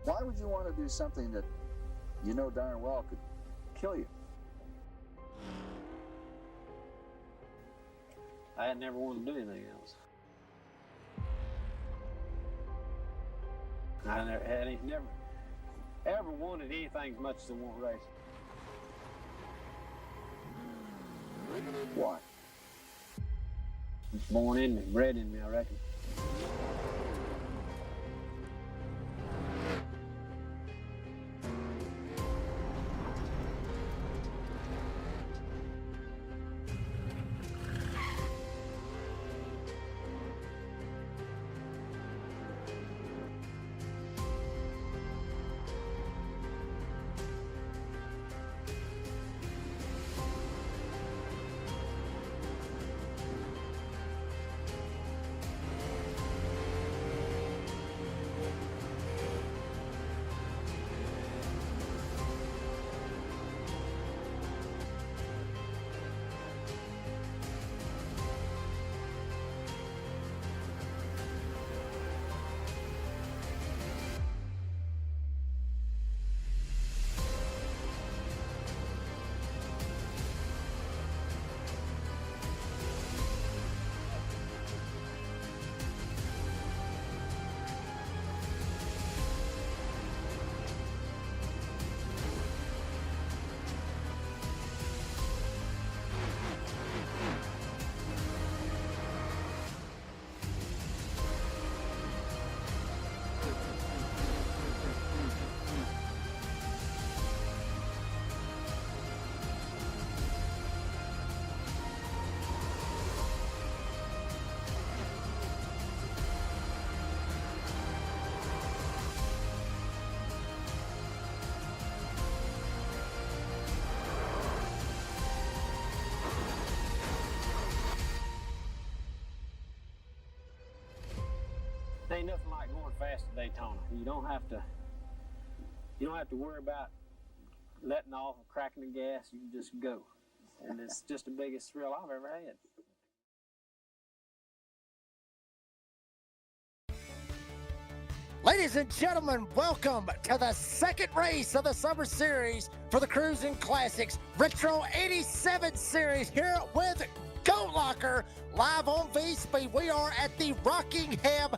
Why would you want to do something that you know darn well could kill you? I had never wanted to do anything else. I never ever wanted anything as much as I want racing. Why? It's born in me, bred in me, I reckon. Ain't nothing like going fast at Daytona. You don't have to worry about letting off or cracking the gas. You can just go. And it's just the biggest thrill I've ever had. Ladies and gentlemen, welcome to the second race of the Summer Series for the Cruisin Classics Retro 87 Series here with Goat Locker live on V-Speed. We are at the Rockingham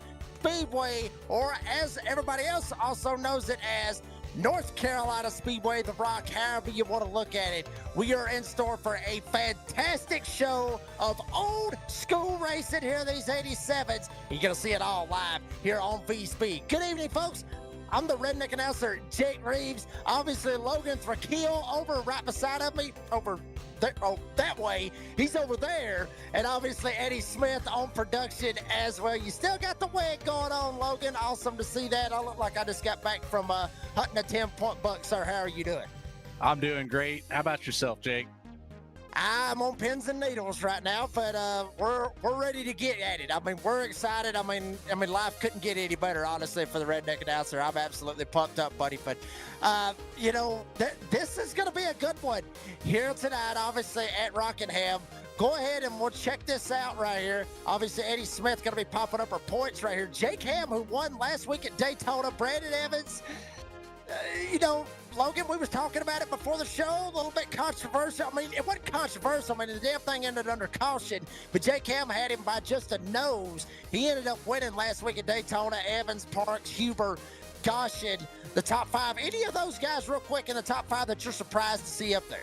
Speedway, or as everybody else also knows it as North Carolina Speedway, The Rock, however you want to look at it. We are in store for a fantastic show of old school racing here in these 87s. You're going to see it all live here on V-Speed. Good evening, folks. I'm the redneck announcer, Jake Reeves. Obviously, Logan Thrakil over right beside of me, over there, oh, that way. He's over there. And obviously, Eddie Smith on production as well. You still got the wig going on, Logan. Awesome to see that. I look like I just got back from hunting a 10-point buck, sir. How are you doing? I'm doing great. How about yourself, Jake? I'm on pins and needles right now, but we're ready to get at it. I mean, we're excited. I mean, life couldn't get any better, honestly, for the redneck announcer. I'm absolutely pumped up, buddy. But you know, this is going to be a good one here tonight, obviously at Rockingham. Go ahead and we'll check this out right here. Obviously, Eddie Smith going to be popping up her points right here. Jake Ham, who won last week at Daytona. Brandon Evans. You know, Logan, we was talking about it before the show, a little bit controversial. I mean, it wasn't controversial. I mean, the damn thing ended under caution, but Jake Ham had him by just a nose. He ended up winning last week at Daytona. Evans, Parks, Huber, Goshen, the top five. Any of those guys real quick in the top five that you're surprised to see up there?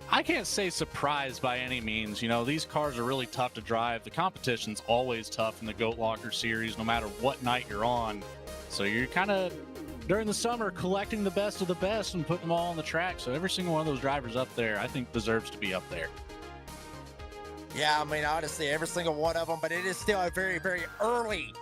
I can't say surprised by any means. You know, these cars are really tough to drive. The competition's always tough in the Goat Locker series, no matter what night you're on. So you're kind of, during the summer, collecting the best of the best and putting them all on the track. So every single one of those drivers up there, I think, deserves to be up there. Yeah, I mean, honestly, every single one of them, but it is still a very, very early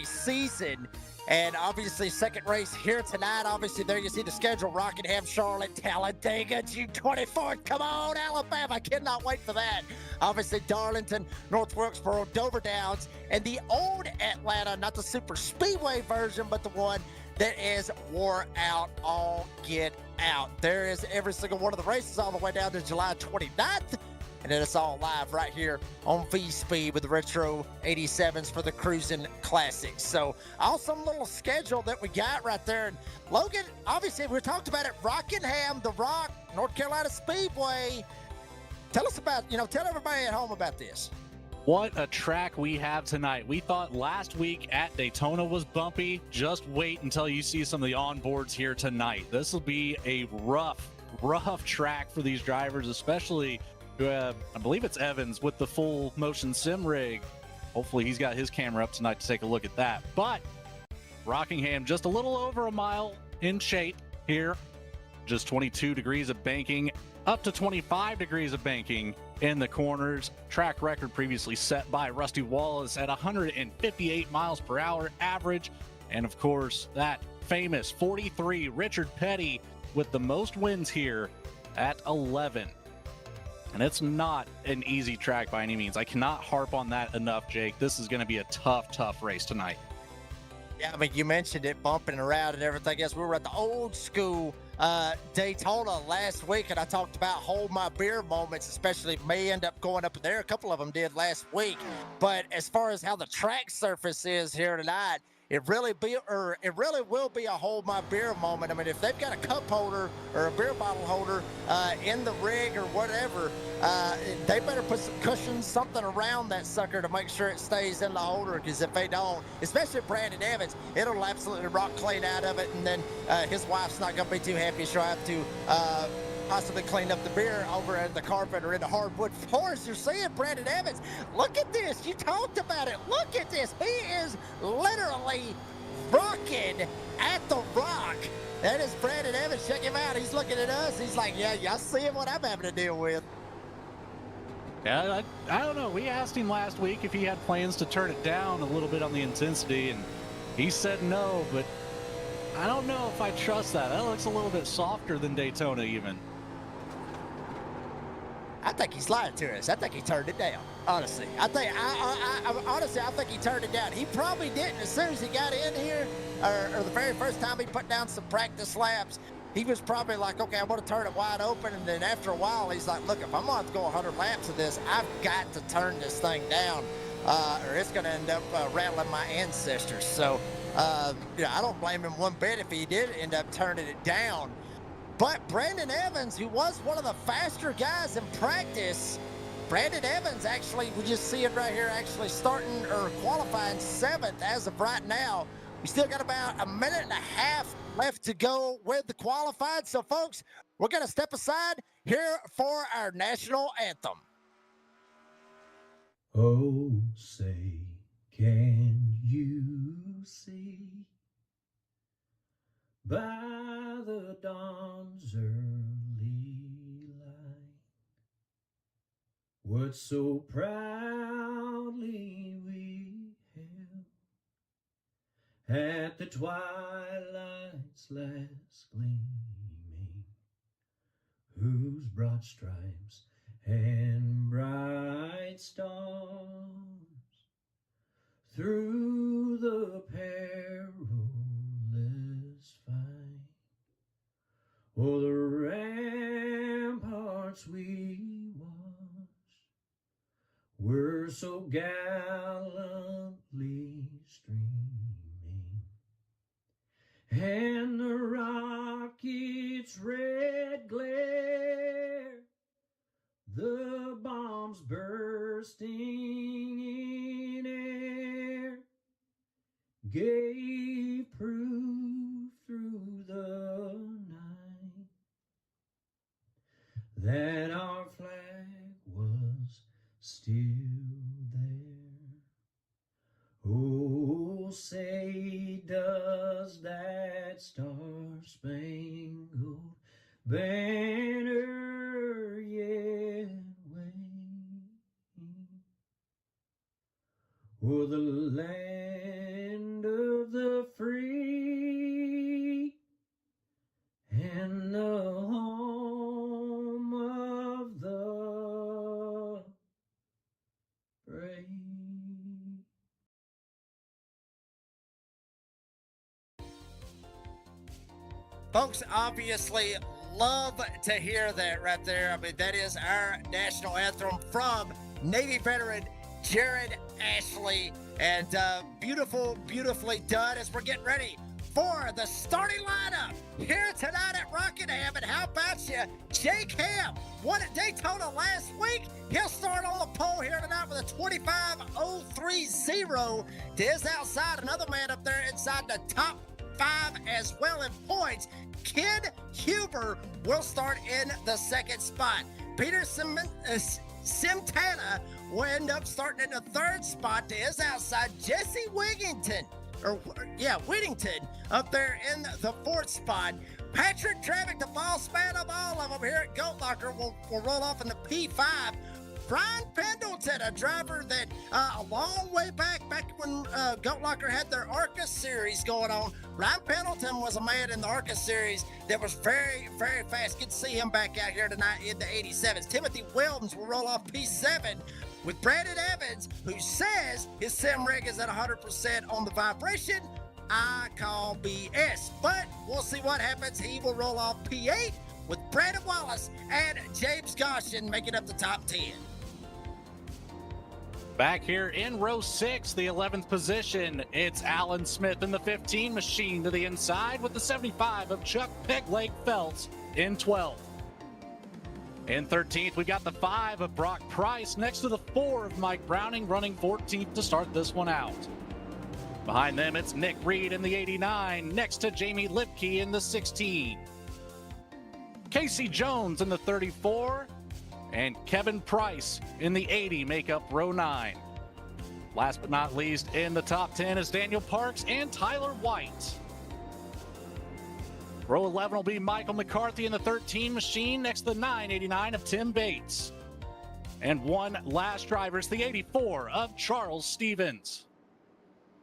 season. And obviously, second race here tonight. Obviously, there you see the schedule. Rockingham, Charlotte, Talladega, June 24th. Come on, Alabama. Cannot wait for that. Obviously, Darlington, North Wilkesboro, Dover Downs, and the old Atlanta, not the super speedway version, but the one that is wore out, all get out. There is every single one of the races all the way down to July 29th. And then it's all live right here on V-Speed with the Retro 87s for the Cruisin' Classics. So awesome little schedule that we got right there. And Logan, obviously we talked about it, Rockingham, the Rock, North Carolina Speedway. Tell us about, tell everybody at home about this. What a track we have tonight. We thought last week at Daytona was bumpy. Just wait until you see some of the onboards here tonight. This will be a rough track for these drivers, especially I believe it's Evans with the full motion sim rig. Hopefully he's got his camera up tonight to take a look at that. But Rockingham, just a little over a mile in shape here. Just 22 degrees of banking, up to 25 degrees of banking in the corners. Track record previously set by Rusty Wallace at 158 miles per hour average. And of course, that famous 43 Richard Petty with the most wins here at 11. And it's not an easy track by any means. I cannot harp on that enough, Jake. This is going to be a tough race tonight. Yeah, I mean, you mentioned it, bumping around and everything else. We were at the old school Daytona last week, and I talked about hold my beer moments, especially may end up going up there. A couple of them did last week. But as far as how the track surface is here tonight, it really will be a hold my beer moment. I mean, if they've got a cup holder or a beer bottle holder in the rig or whatever, they better put some cushions, something around that sucker to make sure it stays in the holder, because if they don't, especially Brandon Evans, it'll absolutely rock clean out of it, and then his wife's not going to be too happy. She'll have to possibly clean up the beer over in the carpet or in the hardwood floors. You're seeing Brandon Evans. Look at this. You talked about it. Look at this. He is literally rocking at the rock. That is Brandon Evans. Check him out. He's looking at us. He's like, yeah, y'all seeing what I'm having to deal with. Yeah, I don't know. We asked him last week if he had plans to turn it down a little bit on the intensity, and he said no, but I don't know if I trust that. That looks a little bit softer than Daytona even. I think he's lying to us. I think he turned it down. Honestly, I think he turned it down. He probably didn't. As soon as he got in here, or the very first time he put down some practice laps, he was probably like, okay, I'm going to turn it wide open. And then after a while, he's like, look, if I'm going to have to go 100 laps of this, I've got to turn this thing down, or it's going to end up rattling my ancestors. So, I don't blame him one bit if he did end up turning it down. But Brandon Evans, who was one of the faster guys in practice, Brandon Evans actually, we just see it right here, actually starting or qualifying 7th as of right now. We still got about a minute and a half left to go with the qualified. So, folks, we're going to step aside here for our national anthem. Oh, say, can you see by the dawn's early light what so proudly we hailed at the twilight's last gleaming, whose broad stripes and bright stars through the perilous fight o'er the ramparts we watched were so gallantly streaming, and the rocket's red glare, the bombs bursting in air, gave proof through the night that our flag was still there. Oh, say does that star-spangled banner yet wave o'er the land of the free and the home of the brave? Folks, obviously love to hear that right there. I mean, that is our national anthem from Navy veteran Jared Ashley. And beautifully done as we're getting ready for the starting lineup here tonight at Rockingham. And how about you, Jake Ham won at Daytona last week. He'll start on the pole here tonight with a 25.030 to his outside. Another man up there inside the top 5 as well in points. Kid Huber will start in the second spot. Peter Simtana will end up starting in the third spot to his outside. Jesse Whittington up there in the fourth spot. Patrick Travick, the boss man of all of them here at Goat Locker, will roll off in the P5. Brian Pendleton, a driver that a long way back when Goat Locker had their ARCA series going on. Brian Pendleton was a man in the ARCA series that was very, very fast. Good to see him back out here tonight in the 87s. Timothy Williams will roll off P7 with Brandon Evans, who says his sim rig is at 100% on the vibration. I call BS, but we'll see what happens. He will roll off P8 with Brandon Wallace and James Goshen making up the top 10. Back here in row 6, the 11th position, it's Alan Smith in the 15 machine to the inside with the 75 of Chuck Pegleg Feltz in 12th. In 13th, we got the 5 of Brock Price next to the 4 of Mike Browning, running 14th to start this one out. Behind them, it's Nick Reed in the 89, next to Jamie Lipke in the 16. Casey Jones in the 34, and Kevin Price in the 80 make up row 9. Last but not least, in the top 10 is Daniel Parks and Tyler White. Row 11 will be Michael McCarthy in the 13 machine next to the 989 of Tim Bates. And one last driver is the 84 of Charles Stevens.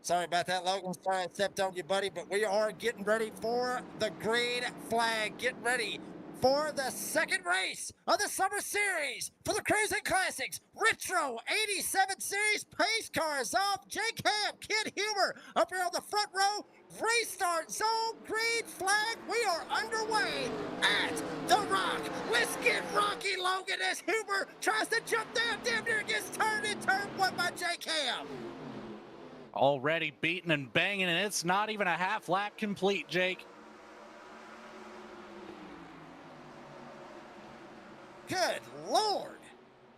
Sorry about that, Logan. Sorry I stepped on you, buddy, but we are getting ready for the green flag. Getting ready for the second race of the Summer Series for the Cruisin Classics Retro 87 Series Pace Cars off. Jake Ham, Kid Huber up here on the front row. Restart zone, green flag. We are underway at the Rock. Let's get Rocky, Logan, as Huber tries to jump down. Damn near gets turned in turn 1 by Jake Ham. Already beaten and banging, and it's not even a half lap complete, Jake. Good Lord.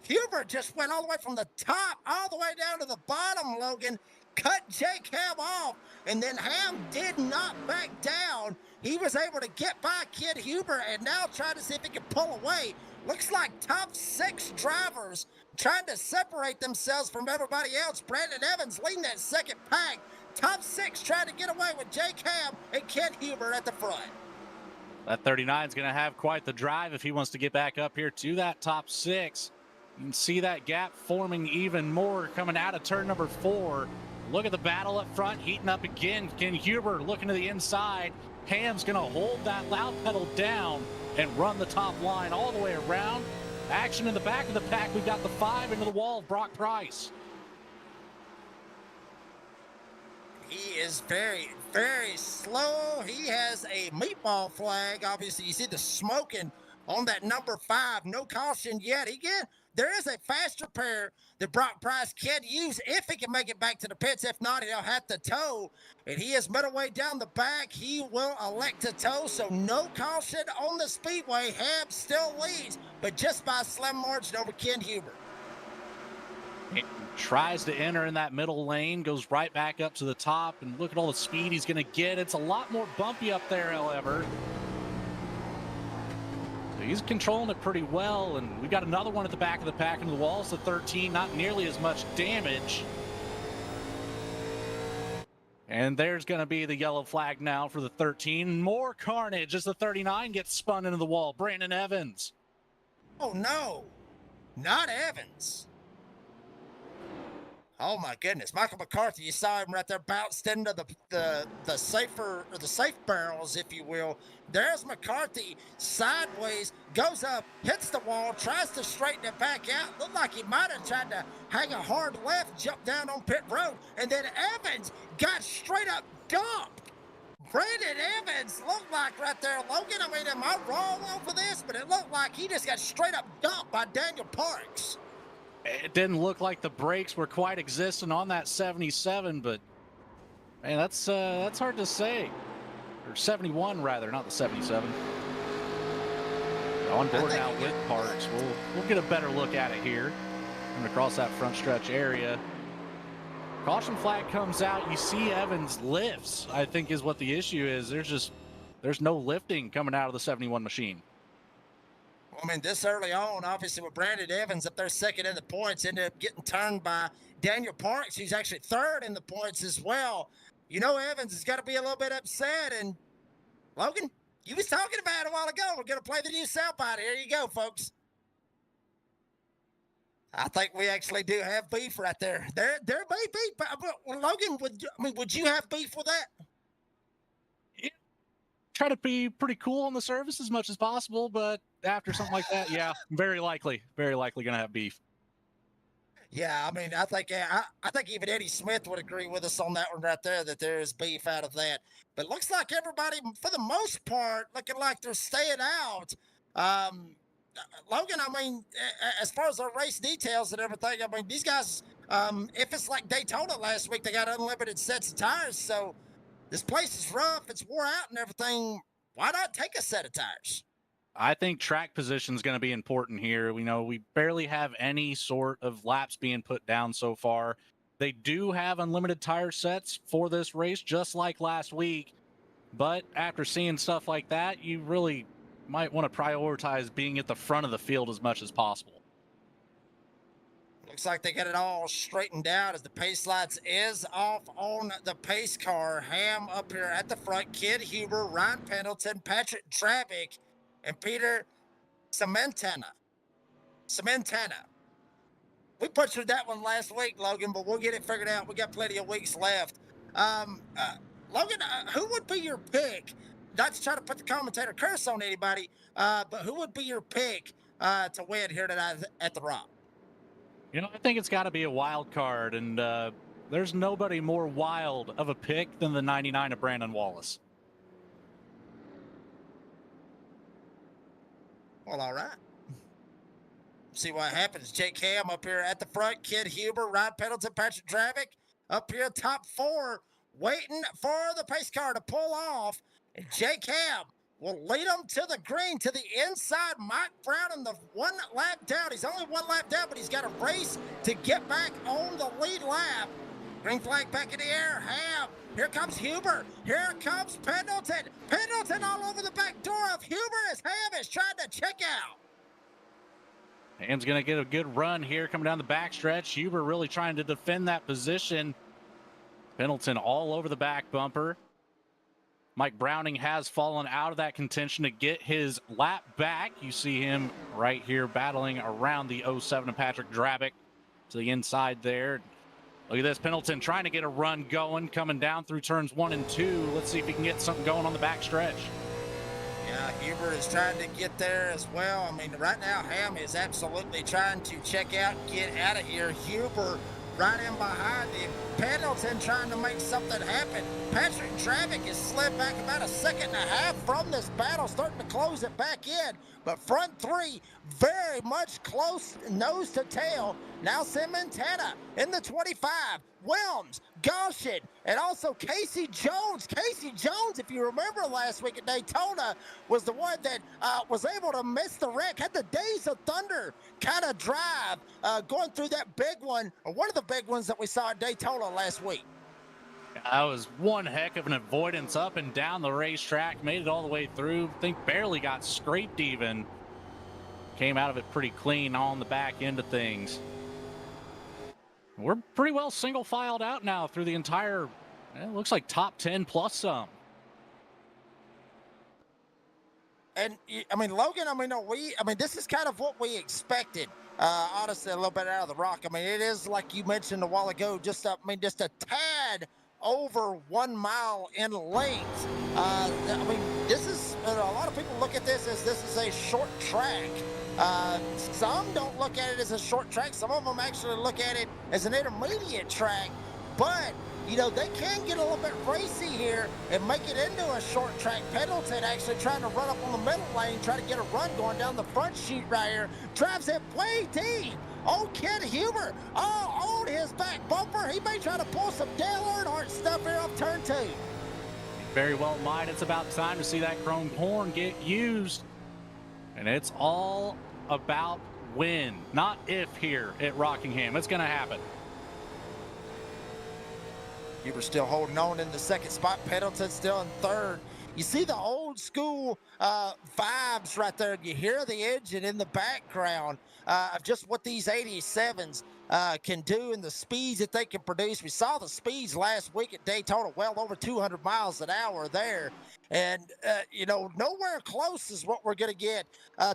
Huber just went all the way from the top all the way down to the bottom, Logan. Cut Jake Ham off, and then Ham did not back down. He was able to get by Kid Huber and now trying to see if he can pull away. Looks like top 6 drivers trying to separate themselves from everybody else. Brandon Evans leading that second pack. Top 6 trying to get away with Jake Ham and Kid Huber at the front. That 39 is going to have quite the drive if he wants to get back up here to that top 6. You can see that gap forming even more coming out of turn number 4. Look at the battle up front, heating up again. Ken Huber looking to the inside. Ham's going to hold that loud pedal down and run the top line all the way around. Action in the back of the pack. We've got the 5 into the wall of Brock Price. He is very, very slow. He has a meatball flag. Obviously, you see the smoking on that number 5. No caution yet. Again, there is a faster pair that Brock Price can use if he can make it back to the pits. If not, he'll have to tow. And he is middleway down the back. He will elect to tow, so no caution on the speedway. Ham still leads, but just by a slim margin over Ken Huber. He tries to enter in that middle lane, goes right back up to the top, and look at all the speed he's going to get. It's a lot more bumpy up there, however. So he's controlling it pretty well, and we got another one at the back of the pack into the walls. The 13, not nearly as much damage. And there's going to be the yellow flag now for the 13. More carnage as the 39 gets spun into the wall. Brandon Evans. Oh, no. Not Evans. Oh, my goodness. Michael McCarthy, you saw him right there bounced into the safe barrels, if you will. There's McCarthy sideways, goes up, hits the wall, tries to straighten it back out. Looked like he might have tried to hang a hard left, jump down on pit road. And then Evans got straight up dumped Brandon Evans looked like right there, Logan. I mean, am I wrong over this? But it looked like he just got straight up dumped by Daniel Parks. It didn't look like the brakes were quite existent on that 77, but man, that's hard to say. Or 71 rather, not the 77. On board now with Parks. We'll get a better look at it here. Coming across that front stretch area. Caution flag comes out. You see Evans lifts, I think is what the issue is. There's no lifting coming out of the 71 machine. I mean, this early on, obviously with Brandon Evans up there second in the points, ended up getting turned by Daniel Parks, who's actually third in the points as well. You know, Evans has got to be a little bit upset. And Logan, you was talking about it a while ago. We're going to play the new soundbite. Here you go, folks. I think we actually do have beef right there. There may be, but Logan, would you have beef with that? Yeah. Try to be pretty cool on the surface as much as possible, but after something like that, yeah, very likely going to have beef. Yeah, I mean, I think even Eddie Smith would agree with us on that one right there, that there is beef out of that. But looks like everybody, for the most part, looking like they're staying out. Logan, I mean, as far as our race details and everything, I mean, these guys, if it's like Daytona last week, they got unlimited sets of tires. So this place is rough. It's wore out and everything. Why not take a set of tires? I think track position is going to be important here. We know we barely have any sort of laps being put down so far. They do have unlimited tire sets for this race, just like last week. But after seeing stuff like that, you really might want to prioritize being at the front of the field as much as possible. Looks like they got it all straightened out as the pace lights is off on the pace car. Ham up here at the front. Kid Huber, Ryan Pendleton, Patrick Travick, and Peter Cementana. We butchered that one last week, Logan, but we'll get it figured out. We got plenty of weeks left. Logan, who would be your pick? Not to try to put the commentator curse on anybody, but who would be your pick to win here tonight at the Rock? You know, I think it's got to be a wild card, and there's nobody more wild of a pick than the 99 of Brandon Wallace. Well, all right. See what happens. Jake Ham up here at the front. Kid Huber, Ryan Pendleton, Patrick Travick up here top four, waiting for the pace car to pull off. And Jake Ham will lead them to the green, to the inside. Mike Brown in the 1 lap down. He's only 1 lap down, but he's got a race to get back on the lead lap. Green flag back in the air. Ham. Here comes Huber. Here comes Pendleton. Pendleton all over the back door of Huber as Ham is trying to check out. Ham's going to get a good run here coming down the backstretch. Huber really trying to defend that position. Pendleton all over the back bumper. Mike Browning has fallen out of that contention to get his lap back. You see him right here battling around the 07 of Patrick Drabick to the inside there. Look at this, Pendleton trying to get a run going, coming down through turns 1 and 2. Let's see if he can get something going on the back stretch. Yeah, Huber is trying to get there as well. I mean, right now, Ham is absolutely trying to check out, get out of here. Huber right in behind him. Pendleton trying to make something happen. Patrick Travick has slid back about a 1.5 seconds from this battle, starting to close it back in. But front three, very much close nose to tail. Now Cementana in the 25. Wilms, Goshen, and also Casey Jones. Casey Jones, if you remember last week at Daytona, was the one that was able to miss the wreck, had the Days of Thunder kind of drive going through that big one, or one of the big ones that we saw at Daytona last week. That was one heck of an avoidance up and down the racetrack. Made it all the way through. I think barely got scraped even. Came out of it pretty clean on the back end of things. We're pretty well single filed out now through the entire, it looks like top 10 plus some. And I mean, Logan, I mean, this is kind of what we expected. Honestly, a little bit out of the Rock. I mean, it is like you mentioned a while ago, just a tad over 1 mile in length. I mean, this is, a lot of people look at this as this is a short track. Some don't look at it as a short track. Some of them actually look at it as an intermediate track. But you know, they can get a little bit racy here and make it into a short track. Pendleton actually trying to run up on the middle lane, try to get a run going down the front chute right here. Drives it way deep. Oh, Ken Huber, on his back bumper. He may try to pull some Dale Earnhardt stuff here off turn 2. Very well might. It's about time to see that chrome horn get used. And it's all about when, not if here at Rockingham. It's going to happen. Huber still holding on in the second spot. Pendleton still in third. You see the old school vibes right there. You hear the engine in the background of just what these 87s can do and the speeds that they can produce. We saw the speeds last week at Daytona, well over 200 miles an hour there. And, you know, nowhere close is what we're going to get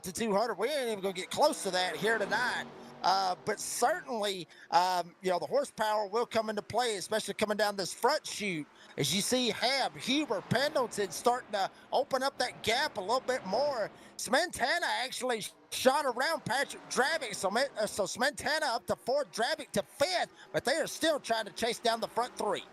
to 200. We ain't even going to get close to that here tonight. But certainly, you know, the horsepower will come into play, especially coming down this front chute. As you see Hab, Huber, Pendleton starting to open up that gap a little bit more. Smentana actually shot around Patrick Dravick, so Smentana up to fourth, Dravick to fifth, but they are still trying to chase down the front three.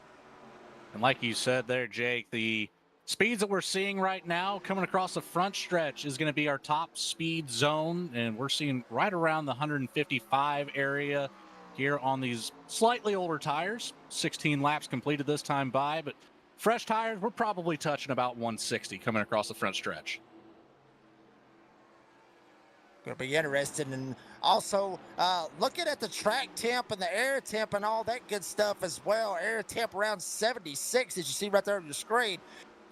And like you said there, Jake, the speeds that we're seeing right now coming across the front stretch is going to be our top speed zone, and we're seeing right around the 155 area here on these slightly older tires. 16 laps completed this time by, but fresh tires, we're probably touching about 160 coming across the front stretch. Going to be interesting. And also looking at the track temp and the air temp and all that good stuff as well. Air temp around 76, as you see right there on your screen.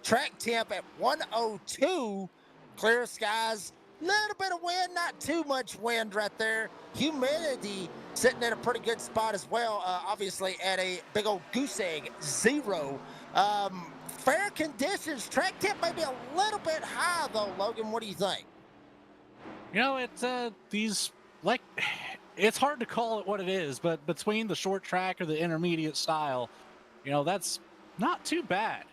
Track temp at 102. Clear skies, little bit of wind, not too much wind right there. Humidity sitting in a pretty good spot as well, obviously at a big old goose egg 0. Fair conditions. Track temp may be a little bit high though, Logan. What do you think? You know, it's it's hard to call it what it is, but between the short track or the intermediate style, you know, that's not too bad.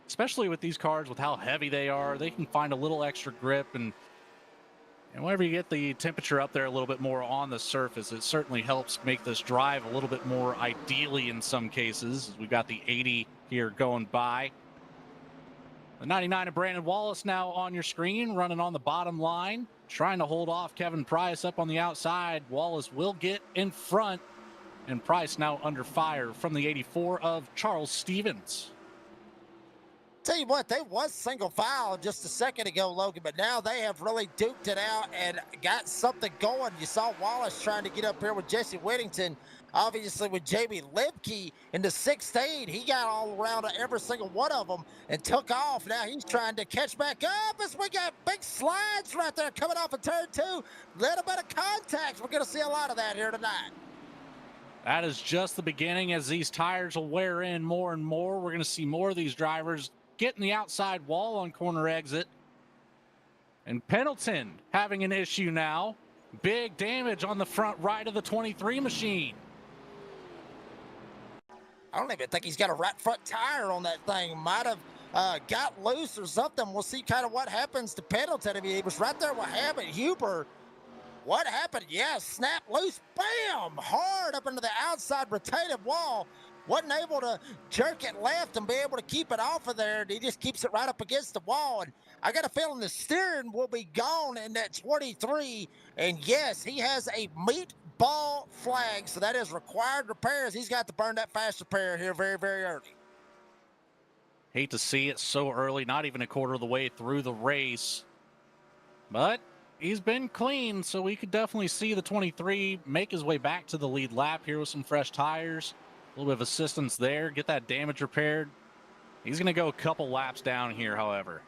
Especially with these cars, with how heavy they are, they can find a little extra grip, and whenever you get the temperature up there a little bit more on the surface, it certainly helps make this drive a little bit more ideally in some cases. We've got the 80 here going by. The 99 of Brandon Wallace now on your screen, running on the bottom line, trying to hold off Kevin Price up on the outside. Wallace will get in front, and Price now under fire from the 84 of Charles Stevens. Tell you what, they was single file just a second ago, Logan, but now they have really duked it out and got something going. You saw Wallace trying to get up here with Jesse Whittington, obviously with Jamie Libke in the 16. He got all around every single one of them and took off. Now he's trying to catch back up as we got big slides right there coming off of turn 2. Little bit of contact. We're going to see a lot of that here tonight. That is just the beginning. As these tires will wear in more and more, we're going to see more of these drivers getting the outside wall on corner exit. And Pendleton having an issue now. Big damage on the front right of the 23 machine. I don't even think he's got a right front tire on that thing. Might have got loose or something. We'll see kind of what happens to Pendleton. I mean, he was right there with Hammond. Huber, what happened? Yeah, snap loose. Bam! Hard up into the outside rotative wall. Wasn't able to jerk it left and be able to keep it off of there. He just keeps it right up against the wall. And I got a feeling the steering will be gone in that 23. And yes, he has a meatball flag. So that is required repairs. He's got to burn that fast repair here very, very early. Hate to see it so early, not even a quarter of the way through the race. But he's been clean, so we could definitely see the 23 make his way back to the lead lap here with some fresh tires. A little bit of assistance there, get that damage repaired. He's going to go a couple laps down here, however.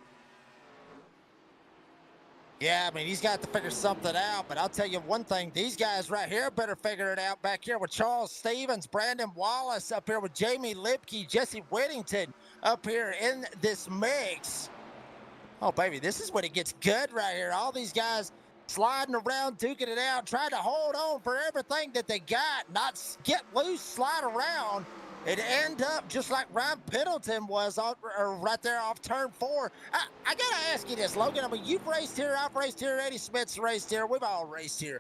Yeah, I mean, he's got to figure something out, but I'll tell you one thing. These guys right here better figure it out back here with Charles Stevens, Brandon Wallace up here with Jamie Libke, Jesse Whittington up here in this mix. Oh, baby, this is when it gets good right here. All these guys sliding around, duking it out, trying to hold on for everything that they got, not get loose, slide around, and end up just like Ryan Pendleton was right there off turn 4. I got to ask you this, Logan. I mean, you've raced here, I've raced here, Eddie Smith's raced here, we've all raced here.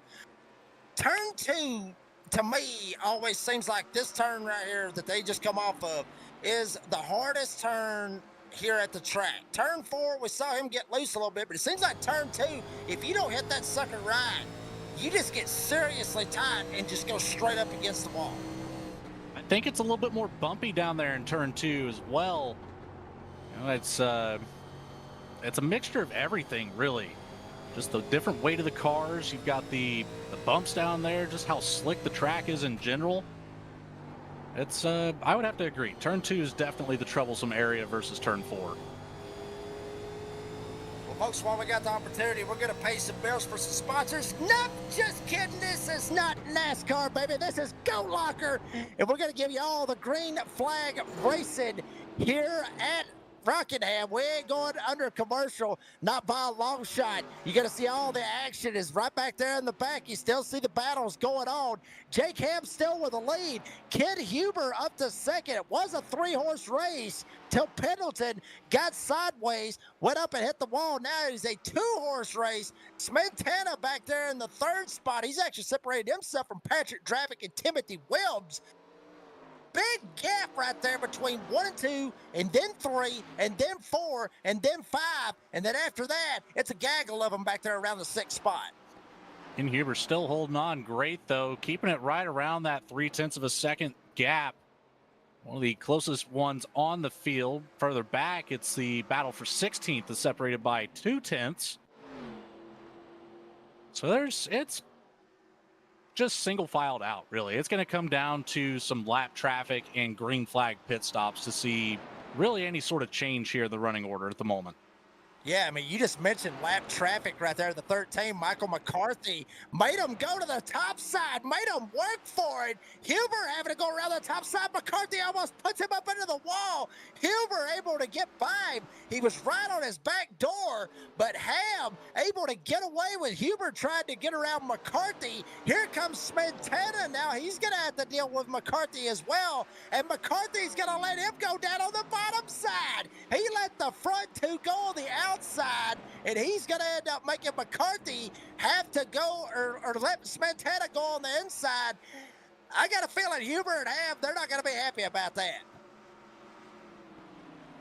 Turn 2 to me, always seems like this turn right here that they just come off of is the hardest turn here at the track. Turn 4, we saw him get loose a little bit, but it seems like turn 2, if you don't hit that sucker right, you just get seriously tight and just go straight up against the wall. I think it's a little bit more bumpy down there in turn 2 as well. You know, it's a mixture of everything, really. Just the different weight of the cars. You've got the bumps down there, just how slick the track is in general. It's I would have to agree. Turn 2 is definitely the troublesome area versus turn 4. Well, folks, while we got the opportunity, we're going to pay some bills for some sponsors. Nope, just kidding. This is not NASCAR, baby. This is Goat Locker. And we're going to give you all the green flag racing here at Rockingham. We ain't going under commercial, not by a long shot. You're going to see all the action is right back there in the back. You still see the battles going on. Jake Ham still with the lead. Kid Huber up to second. It was a 3-horse race till Pendleton got sideways, went up and hit the wall. Now it's a 2-horse race. Smantana back there in the 3rd spot. He's actually separated himself from Patrick Dravick and Timothy Williams. Big gap right there between 1 and 2, and then 3, and then 4, and then 5, and then after that, it's a gaggle of them back there around the 6th spot. And Huber still holding on great, though, keeping it right around that 0.3 of a second gap. One of the closest ones on the field. Further back, it's the battle for 16th is separated by 0.2. So it's just single filed out, really. It's going to come down to some lap traffic and green flag pit stops to see really any sort of change here in the running order at the moment. Yeah, I mean, you just mentioned lap traffic right there. The 13, Michael McCarthy, made him go to the top side, made him work for it. Huber having to go around the top side. McCarthy almost puts him up into the wall. Huber able to get by him. He was right on his back door, but Ham able to get away with Huber trying to get around McCarthy. Here comes Smantana now. He's going to have to deal with McCarthy as well, and McCarthy's going to let him go down on the bottom side. He let the front 2 go on the outside, and he's going to end up making McCarthy have to go or let Smantana go on the inside. I got a feeling Huber and Ham, they're not going to be happy about that.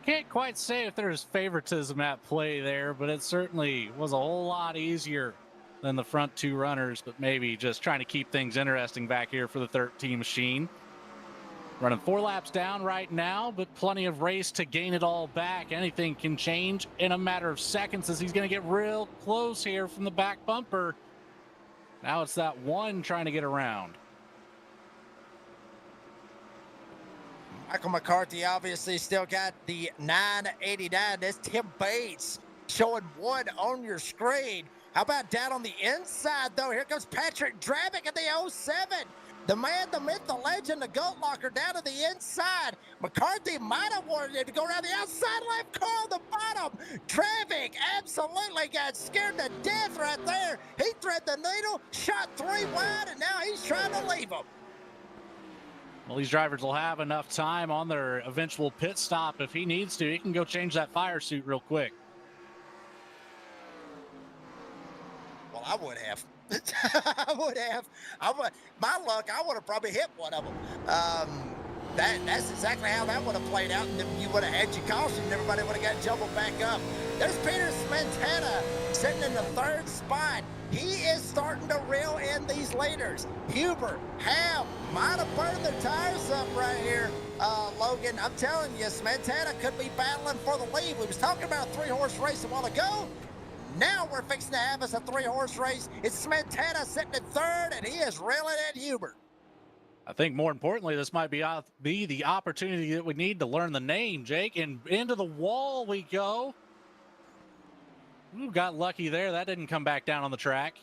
Can't quite say if there's favoritism at play there, but it certainly was a whole lot easier than the front 2 runners, but maybe just trying to keep things interesting back here for the 13 machine. Running 4 laps down right now, but plenty of race to gain it all back. Anything can change in a matter of seconds as he's going to get real close here from the back bumper. Now it's that 1 trying to get around. Michael McCarthy obviously still got the 989. That's Tim Bates showing 1 on your screen. How about down on the inside, though? Here comes Patrick Dravick at the 07. The man, the myth, the legend, the Goat Locker down to the inside. McCarthy might have wanted him to go around the outside, left car on the bottom. Dravick absolutely got scared to death right there. He threaded the needle, shot 3 wide, and now he's trying to leave him. Well, these drivers will have enough time on their eventual pit stop. If he needs to, he can go change that fire suit real quick. Well, I would have. I would have. My luck, I would have probably hit one of them. That's exactly how that would have played out, and then you would have had your caution, and everybody would have got jumbled back up. There's Peter Smantana sitting in the 3rd spot. He is starting to reel in these leaders. Huber, Ham, might have burned their tires up right here. Logan, I'm telling you, Smantana could be battling for the lead. We was talking about a 3-horse race a while ago. Now we're fixing to have us a 3-horse race. It's Smantana sitting in 3rd, and he is reeling in Huber. I think more importantly, this might be the opportunity that we need to learn the name, Jake. And into the wall we go. Ooh, got lucky there. That didn't come back down on the track.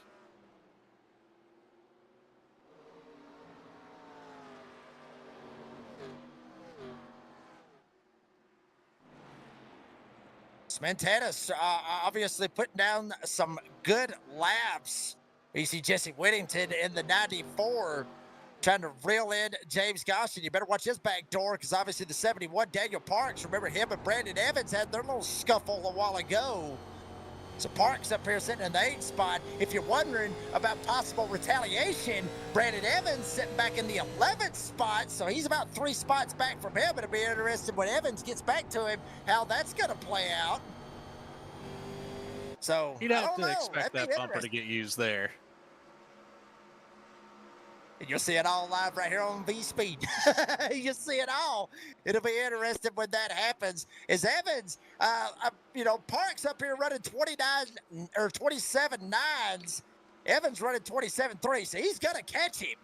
Smantana's obviously putting down some good laps. You see Jesse Whittington in the 94 trying to reel in James Goshen. You better watch his back door because obviously the 71, Daniel Parks, remember him and Brandon Evans had their little scuffle a while ago. So Parks up here sitting in the 8th spot. If you're wondering about possible retaliation, Brandon Evans sitting back in the 11th spot. So he's about 3 spots back from him. It'll be interesting when Evans gets back to him how that's going to play out. So You'd I have don't to know. expect That'd that be bumper to interesting. get used there. And you'll see it all live right here on V-Speed. You'll see it all. It'll be interesting when that happens. Is Evans, Parks up here running 29 or 27 nines. Evans running 27.3, so he's going to catch him.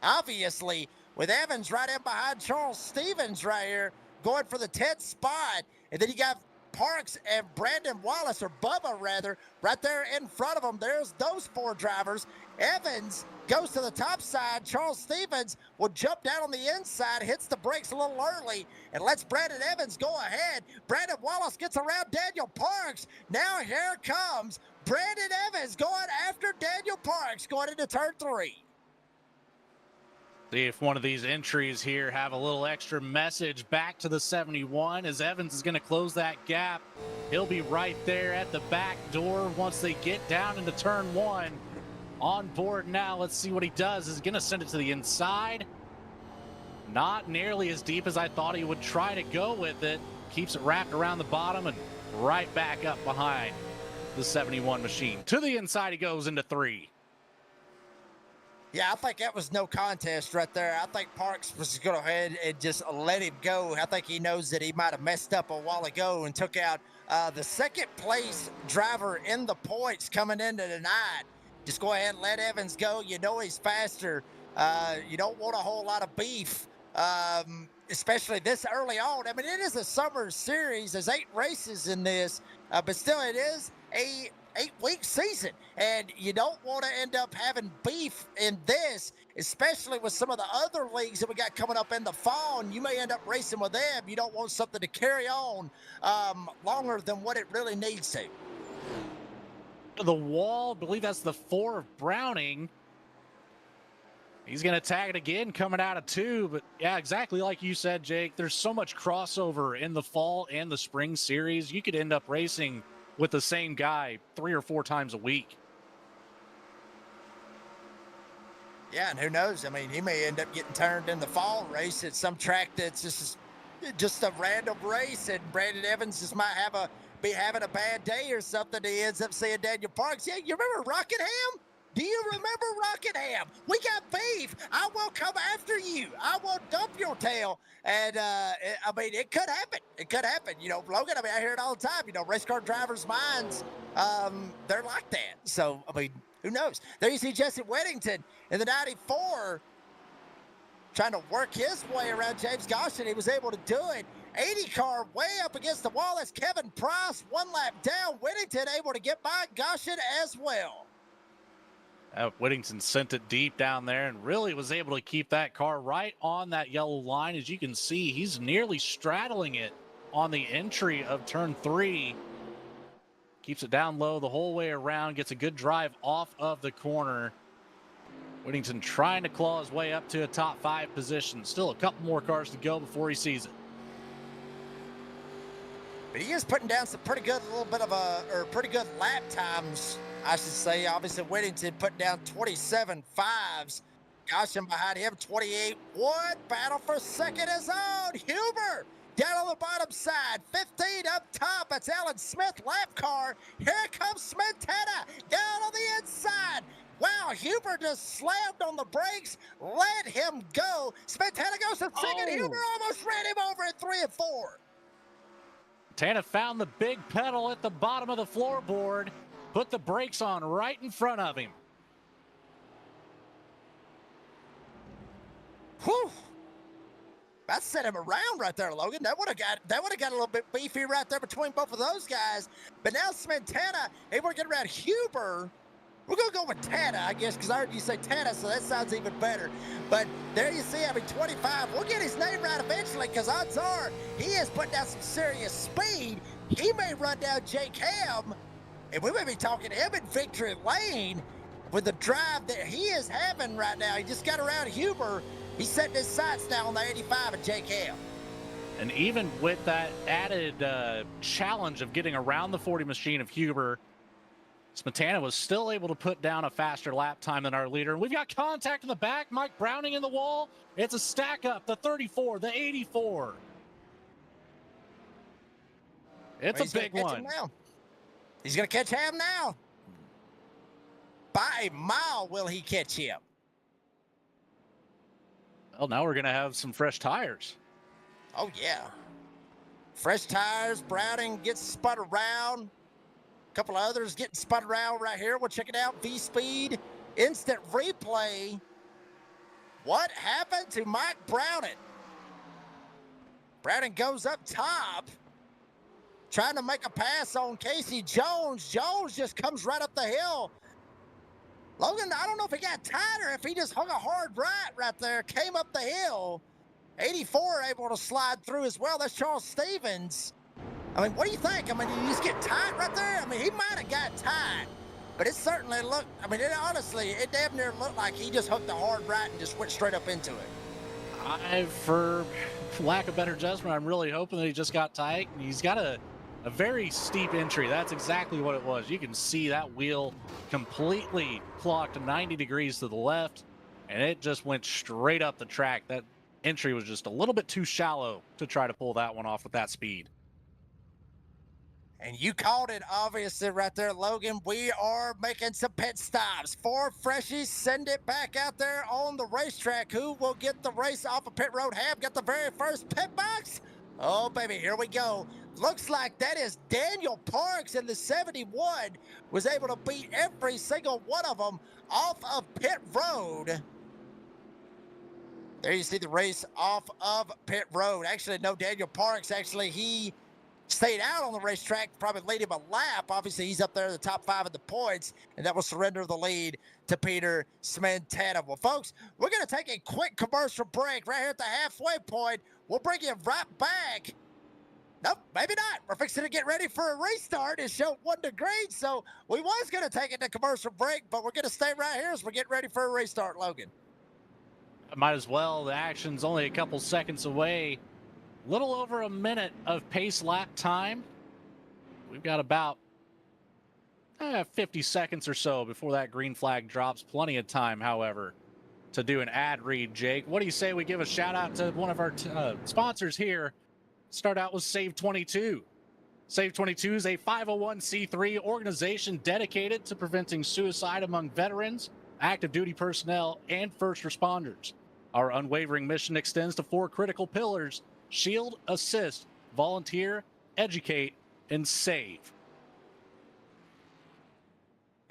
Obviously, with Evans right in behind Charles Stevens right here, going for the 10th spot. And then you got Parks and Brandon Wallace, or Bubba rather, right there in front of him. There's those 4 drivers. Evans goes to the top side. Charles Stevens will jump down on the inside, hits the brakes a little early, and lets Brandon Evans go ahead. Brandon Wallace gets around Daniel Parks. Now here comes Brandon Evans going after Daniel Parks going into turn 3. See if one of these entries here have a little extra message back to the 71 as Evans is going to close that gap. He'll be right there at the back door once they get down into turn 1. On board now. Let's see what he does. Is going to send it to the inside. Not nearly as deep as I thought he would try to go with it. Keeps it wrapped around the bottom and right back up behind the 71 machine. To the inside he goes into 3. Yeah, I think that was no contest right there. I think Parks was going to go ahead and just let him go. I think he knows that he might have messed up a while ago and took out the 2nd place driver in the points coming into the night. Just go ahead and let Evans go. You know he's faster. You don't want a whole lot of beef, especially this early on. I mean, it is a summer series. There's 8 races in this, but still it is a 8-week season. And you don't want to end up having beef in this, especially with some of the other leagues that we got coming up in the fall. And you may end up racing with them. You don't want something to carry on longer than what it really needs to. The wall, I believe that's the 4 of Browning. He's going to tag it again coming out of 2. But yeah, exactly like you said, Jake, there's so much crossover in the fall and the spring series. You could end up racing with the same guy 3 or 4 times a week. Yeah, and who knows? I mean, he may end up getting turned in the fall race at some track that's just a random race, and Brandon Evans just might be having a bad day or something. He ends up seeing Daniel Parks. Yeah, you remember Rockingham? Do you remember Rockingham? We got beef. I will come after you. I will dump your tail. And, it could happen. It could happen. Logan, I hear it all the time. Race car drivers' minds, they're like that. So, who knows? There you see Jesse Whittington in the 94 trying to work his way around James Goshen. He was able to do it. 80 car way up against the wall. That's Kevin Price. 1 lap down. Whittington able to get by Goshen as well. Whittington sent it deep down there and really was able to keep that car right on that yellow line. As you can see, he's nearly straddling it on the entry of turn 3. Keeps it down low the whole way around, gets a good drive off of the corner. Whittington trying to claw his way up to a top 5 position. Still a couple more cars to go before he sees it. But he is putting down some pretty good pretty good lap times, I should say. Obviously, Whittington putting down 27.5s. Goshen behind him, 28. What battle for second is on. Huber down on the bottom side, 15 up top. It's Alan Smith lap car. Here comes Smith-Tena down on the inside. Wow, Huber just slammed on the brakes. Let him go. Smith-Tena goes to second. Huber almost ran him over at 3 and 4. Tana found the big pedal at the bottom of the floorboard, put the brakes on right in front of him. Whew. That set him around right there, Logan. That would have got a little bit beefy right there between both of those guys. But now Smith-Tena able to get around Huber. We're going to go with Tana, I guess, because I heard you say Tana, so that sounds even better. But there you see, 25. We'll get his name right eventually, because odds are he is putting down some serious speed. He may run down Jake Ham, and we may be talking to him in victory lane with the drive that he is having right now. He just got around Huber. He's setting his sights now on the 85 of Jake Ham. And even with that added challenge of getting around the 40 machine of Huber, Smetana was still able to put down a faster lap time than our leader. And we've got contact in the back. Mike Browning in the wall. It's a stack up. The 34, the 84. It's a big one. He's going to catch Ham now. By a mile will he catch him. Well, now we're going to have some fresh tires. Oh, yeah. Fresh tires. Browning gets spun around. A couple of others getting spun around right here. We'll check it out. V-Speed. Instant replay. What happened to Mike Browning? Browning goes up top. Trying to make a pass on Casey Jones. Jones just comes right up the hill. Logan, I don't know if he got tied or if he just hung a hard right there. Came up the hill. 84 able to slide through as well. That's Charles Stevens. I mean, what do you think? I mean, did you just get tied right there? I mean, he might have got tied. But it certainly looked, I mean, it damn near looked like he just hooked a hard right and just went straight up into it. For lack of better judgment, I'm really hoping that he just got tight. He's got a very steep entry. That's exactly what it was. You can see that wheel completely clocked 90 degrees to the left, and it just went straight up the track. That entry was just a little bit too shallow to try to pull that one off with that speed. And you called it, obviously, right there, Logan. We are making some pit stops. 4 freshies send it back out there on the racetrack. Who will get the race off of pit road? Ham got the very first pit box. Oh, baby, here we go. Looks like that is Daniel Parks in the 71. Was able to beat every single one of them off of pit road. There you see the race off of pit road. Actually, no, Daniel Parks, actually, he stayed out on the racetrack, probably lead him a lap. Obviously, he's up there in the top 5 of the points, and that will surrender the lead to Peter Smetana. Well, folks, we're going to take a quick commercial break right here at the halfway point. We'll bring you right back. Nope, maybe not. We're fixing to get ready for a restart. It showed 1 degree, so we was going to take it to commercial break, but we're going to stay right here as we get ready for a restart, Logan. Might as well. The action's only a couple seconds away. Little over a minute of pace lap time. We've got about 50 seconds or so before that green flag drops. Plenty of time, however, to do an ad read, Jake. What do you say we give a shout out to one of our sponsors here? Start out with Save 22. Save 22 is a 501c3 organization dedicated to preventing suicide among veterans, active duty personnel, and first responders. Our unwavering mission extends to 4 critical pillars: shield, assist, volunteer, educate, and save.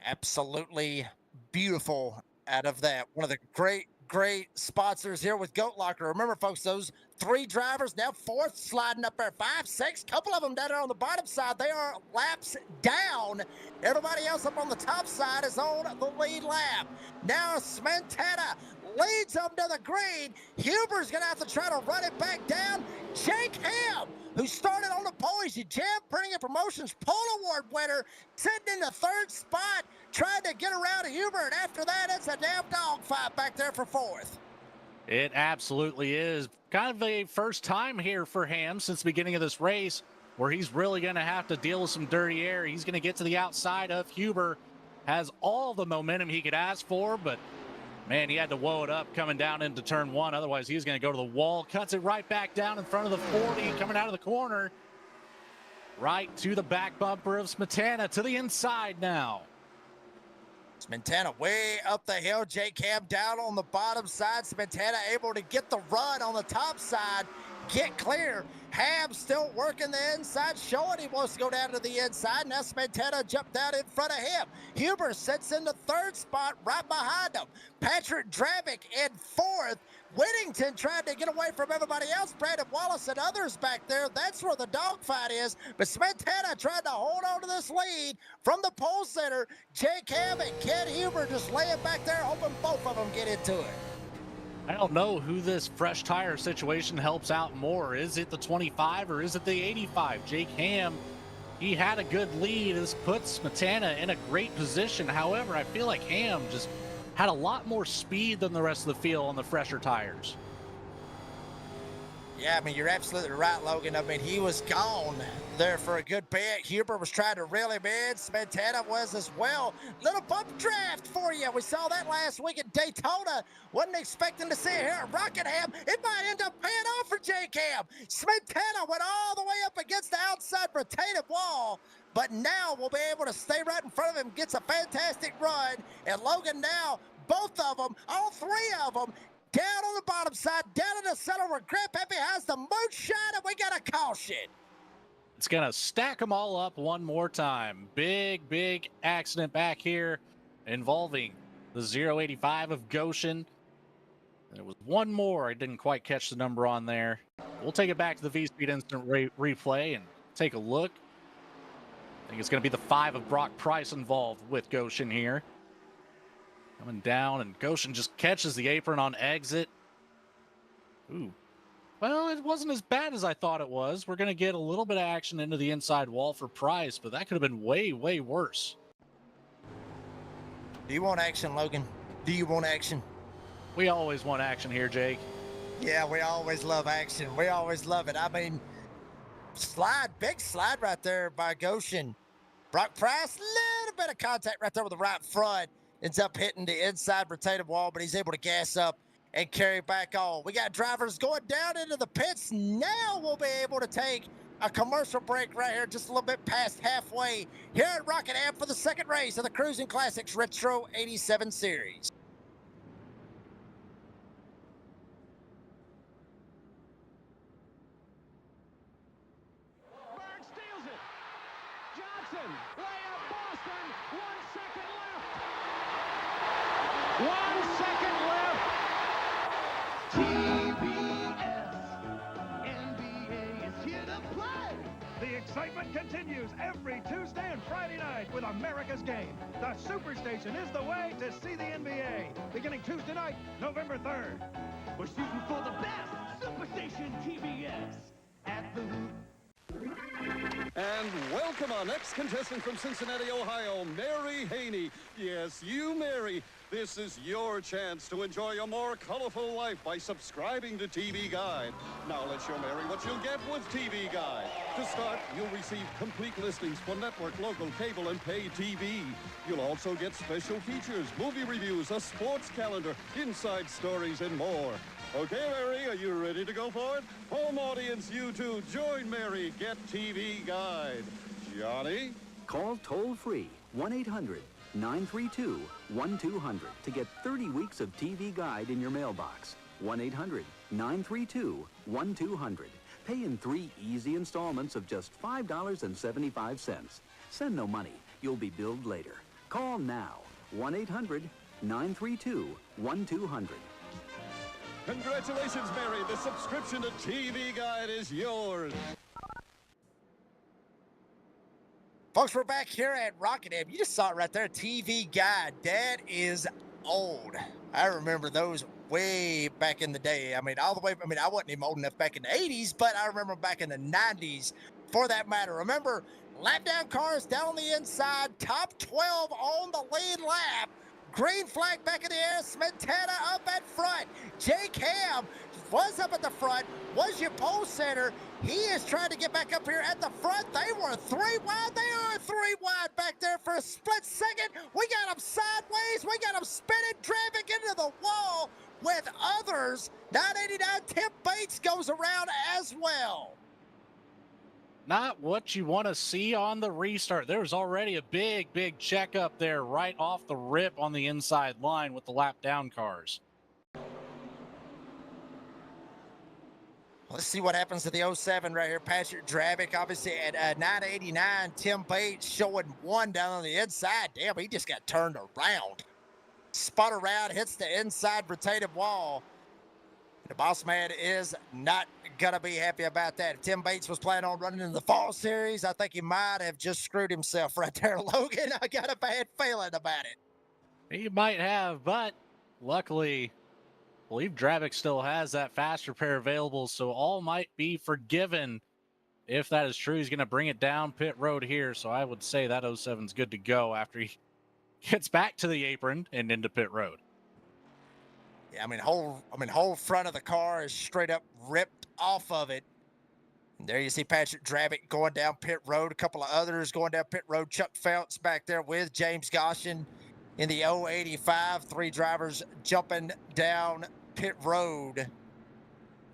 Absolutely beautiful out of that. One of the great sponsors here with Goat Locker. Remember, folks, those 3 drivers, now 4th sliding up there, 5, 6, couple of them down there on the bottom side. They are laps down. Everybody else up on the top side is on the lead lap. Now Smetana leads them to the green. Huber's going to have to try to run it back down. Jake Ham, who started on the pole, he's a Jam Printing and Promotions Pole Award winner, sitting in the 3rd spot, trying to get around Huber, and after that, it's a damn dogfight back there for 4th. It absolutely is. Kind of a first time here for Ham since the beginning of this race, where he's really going to have to deal with some dirty air. He's going to get to the outside of Huber, has all the momentum he could ask for, but man, he had to woe it up coming down into turn 1. Otherwise, he's going to go to the wall. Cuts it right back down in front of the 40, coming out of the corner. Right to the back bumper of Smetana, to the inside now. Smetana way up the hill. Jake Ham down on the bottom side. Smetana able to get the run on the top side. Get clear. Ham still working the inside, showing he wants to go down to the inside. Now Smetana jumped down in front of him. Huber sits in the 3rd spot right behind him. Patrick Dravick in 4th. Whittington tried to get away from everybody else. Brandon Wallace and others back there. That's where the dogfight is. But Smetana tried to hold on to this lead from the pole center. Jake Ham and Ken Huber just laying back there, hoping both of them get into it. I don't know who this fresh tire situation helps out more. Is it the 25 or is it the 85? Jake Ham, he had a good lead. This puts Smetana in a great position. However, I feel like Ham just had a lot more speed than the rest of the field on the fresher tires. Yeah, I mean, you're absolutely right, Logan. I mean, he was gone there for a good bit. Huber was trying to reel him in. Smetana was as well. Little bump draft for you. We saw that last week at Daytona. Wasn't expecting to see it here at Rockingham. It might end up paying off for J-Cam. Smetana went all the way up against the outside rotative wall, but now we'll be able to stay right in front of him, gets a fantastic run. And Logan now, both of them, all three of them, down on the bottom side, down in the center where Grip Pepe has the moonshine, and we got a caution. It's going to stack them all up one more time. Big accident back here involving the 085 of Goshen. There was one more. I didn't quite catch the number on there. We'll take it back to the V-Speed instant replay and take a look. I think it's going to be the 5 of Brock Price involved with Goshen here. Coming down, and Goshen just catches the apron on exit. Ooh. Well, it wasn't as bad as I thought it was. We're going to get a little bit of action into the inside wall for Price, but that could have been way worse. Do you want action, Logan? Do you want action? We always want action here, Jake. Yeah, we always love action. We always love it. I mean, big slide right there by Goshen. Brock Price, little bit of contact right there with the right front. Ends up hitting the inside rotative wall, but he's able to gas up and carry back on. We got drivers going down into the pits. Now we'll be able to take a commercial break right here, just a little bit past halfway here at Rockingham for the second race of the Cruisin Classics Retro 87 Series. Bird steals it. Johnson, way up Boston. 1 second left. 1 second left. TBS. NBA is here to play. The excitement continues every Tuesday and Friday night with America's Game. The Superstation is the way to see the NBA. Beginning Tuesday night, November 3rd. We're shooting for the best. Superstation TBS. At the hoop. And welcome our next contestant from Cincinnati, Ohio, Mary Haney. Yes, you, Mary. This is your chance to enjoy a more colorful life by subscribing to TV Guide. Now let's show Mary what you'll get with TV Guide. To start, you'll receive complete listings for network, local, cable, and pay TV. You'll also get special features, movie reviews, a sports calendar, inside stories, and more. Okay, Mary, are you ready to go for it? Home audience, you too, join Mary. Get TV Guide. Johnny? Call toll-free 1-800-932-1200 to get 30 weeks of TV Guide in your mailbox. 1-800-932-1200. Pay in 3 easy installments of just $5.75. Send no money. You'll be billed later. Call now. 1-800-932-1200. Congratulations, Mary. The subscription to TV Guide is yours. Folks, we're back here at Rockingham. You just saw it right there, TV Guide. That is old. I remember those way back in the day. I mean, all the way, I wasn't even old enough back in the 80s, but I remember back in the 90s for that matter. Remember, lap down cars down on the inside, top 12 on the lead lap. Green flag back in the air, Smetana up at front. Jake Ham was up at the front, was your pole center. He is trying to get back up here at the front. They were 3 wide. They are 3 wide back there for a split second. We got them sideways. We got them spinning traffic into the wall with others. 989 Tim Bates goes around as well. Not what you want to see on the restart. There was already a big check up there right off the rip on the inside line with the lap down cars. Let's see what happens to the 07 right here. Patrick Dravick, obviously at 989. Tim Bates showing 1 down on the inside. Damn, he just got turned around. Spun around, hits the inside rotative wall. The boss man is not going to be happy about that. If Tim Bates was planning on running in the fall series, I think he might have just screwed himself right there, Logan. I got a bad feeling about it. He might have, but luckily, I believe Dravick still has that fast repair available, so all might be forgiven. If that is true, he's going to bring it down pit road here, so I would say that 07's good to go after he gets back to the apron and into pit road. Yeah, whole front of the car is straight up ripped off of it. And there you see Patrick Dravick going down pit road. A couple of others going down pit road. Chuck Phelps back there with James Goshen in the 085. 3 drivers jumping down pit road.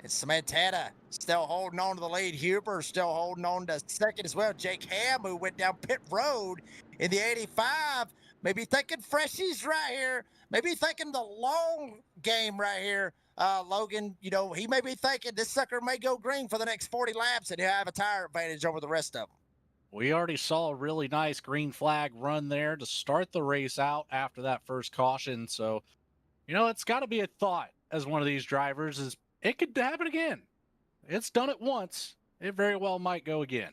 And Samantana still holding on to the lead. Huber still holding on to second as well. Jake Ham, who went down pit road in the 85. Maybe thinking freshies right here. Maybe thinking the long game right here. Logan, you know, he may be thinking this sucker may go green for the next 40 laps and he'll have a tire advantage over the rest of them. We already saw a really nice green flag run there to start the race out after that first caution. So, you know, it's got to be a thought as one of these drivers is it could happen again. It's done it once. It very well might go again.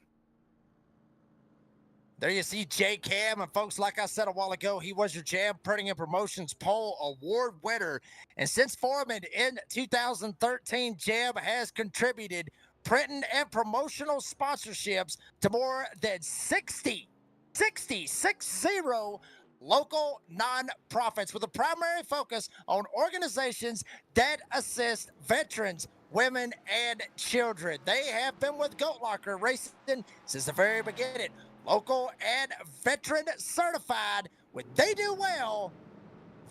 There you see Jake Ham, and folks, like I said a while ago, he was your Jam Printing and Promotions Pole Award winner. And since forming in 2013, Jam has contributed printing and promotional sponsorships to more than 60 local nonprofits with a primary focus on organizations that assist veterans, women, and children. They have been with Goat Locker Racing since the very beginning. Local and veteran certified. When they do well,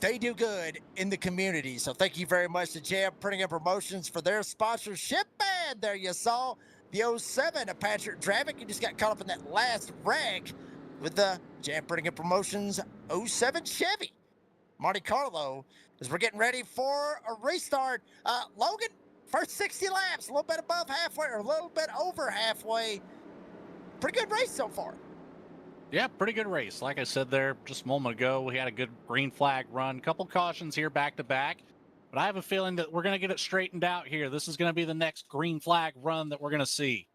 they do good in the community. So thank you very much to Jam Printing and Promotions for their sponsorship. And there you saw the 07 of Patrick Dravick. He just got caught up in that last wreck with the Jam Printing and Promotions 07 Chevy Monte Carlo as we're getting ready for a restart. Logan, first 60 laps, a little bit above halfway or a little bit over halfway. Pretty good race so far. Yeah, pretty good race. Like I said there just a moment ago, we had a good green flag run. Couple cautions here back to back. But I have a feeling that we're going to get it straightened out here. This is going to be the next green flag run that we're going to see.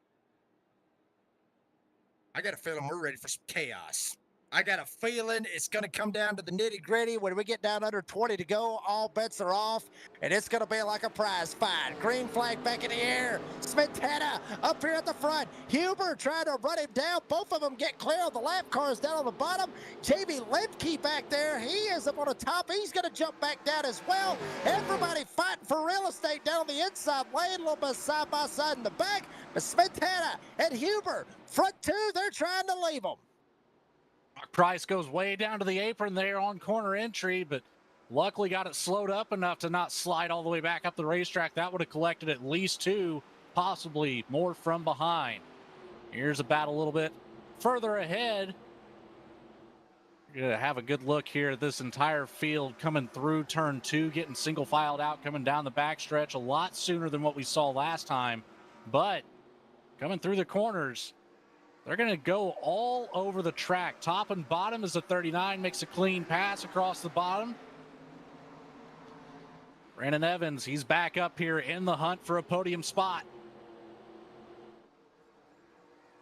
I got a feeling we're ready for some chaos. I got a feeling it's going to come down to the nitty gritty. When we get down under 20 to go, all bets are off, and it's going to be like a prize fight. Green flag back in the air. Smetana up here at the front. Huber trying to run him down. Both of them get clear of the lap cars down on the bottom. Jamie Lemke back there. He is up on the top. He's going to jump back down as well. Everybody fighting for real estate down on the inside lane. A little bit side by side in the back. But Smetana and Huber, front two, they're trying to leave them. Price goes way down to the apron there on corner entry, but luckily got it slowed up enough to not slide all the way back up the racetrack. That would have collected at least 2, possibly more from behind. Here's a battle a little bit further ahead. You're going to have a good look here at this entire field coming through turn 2, getting single filed out, coming down the backstretch a lot sooner than what we saw last time, but coming through the corners. They're going to go all over the track. Top and bottom as the 39 makes a clean pass across the bottom. Brandon Evans, he's back up here in the hunt for a podium spot.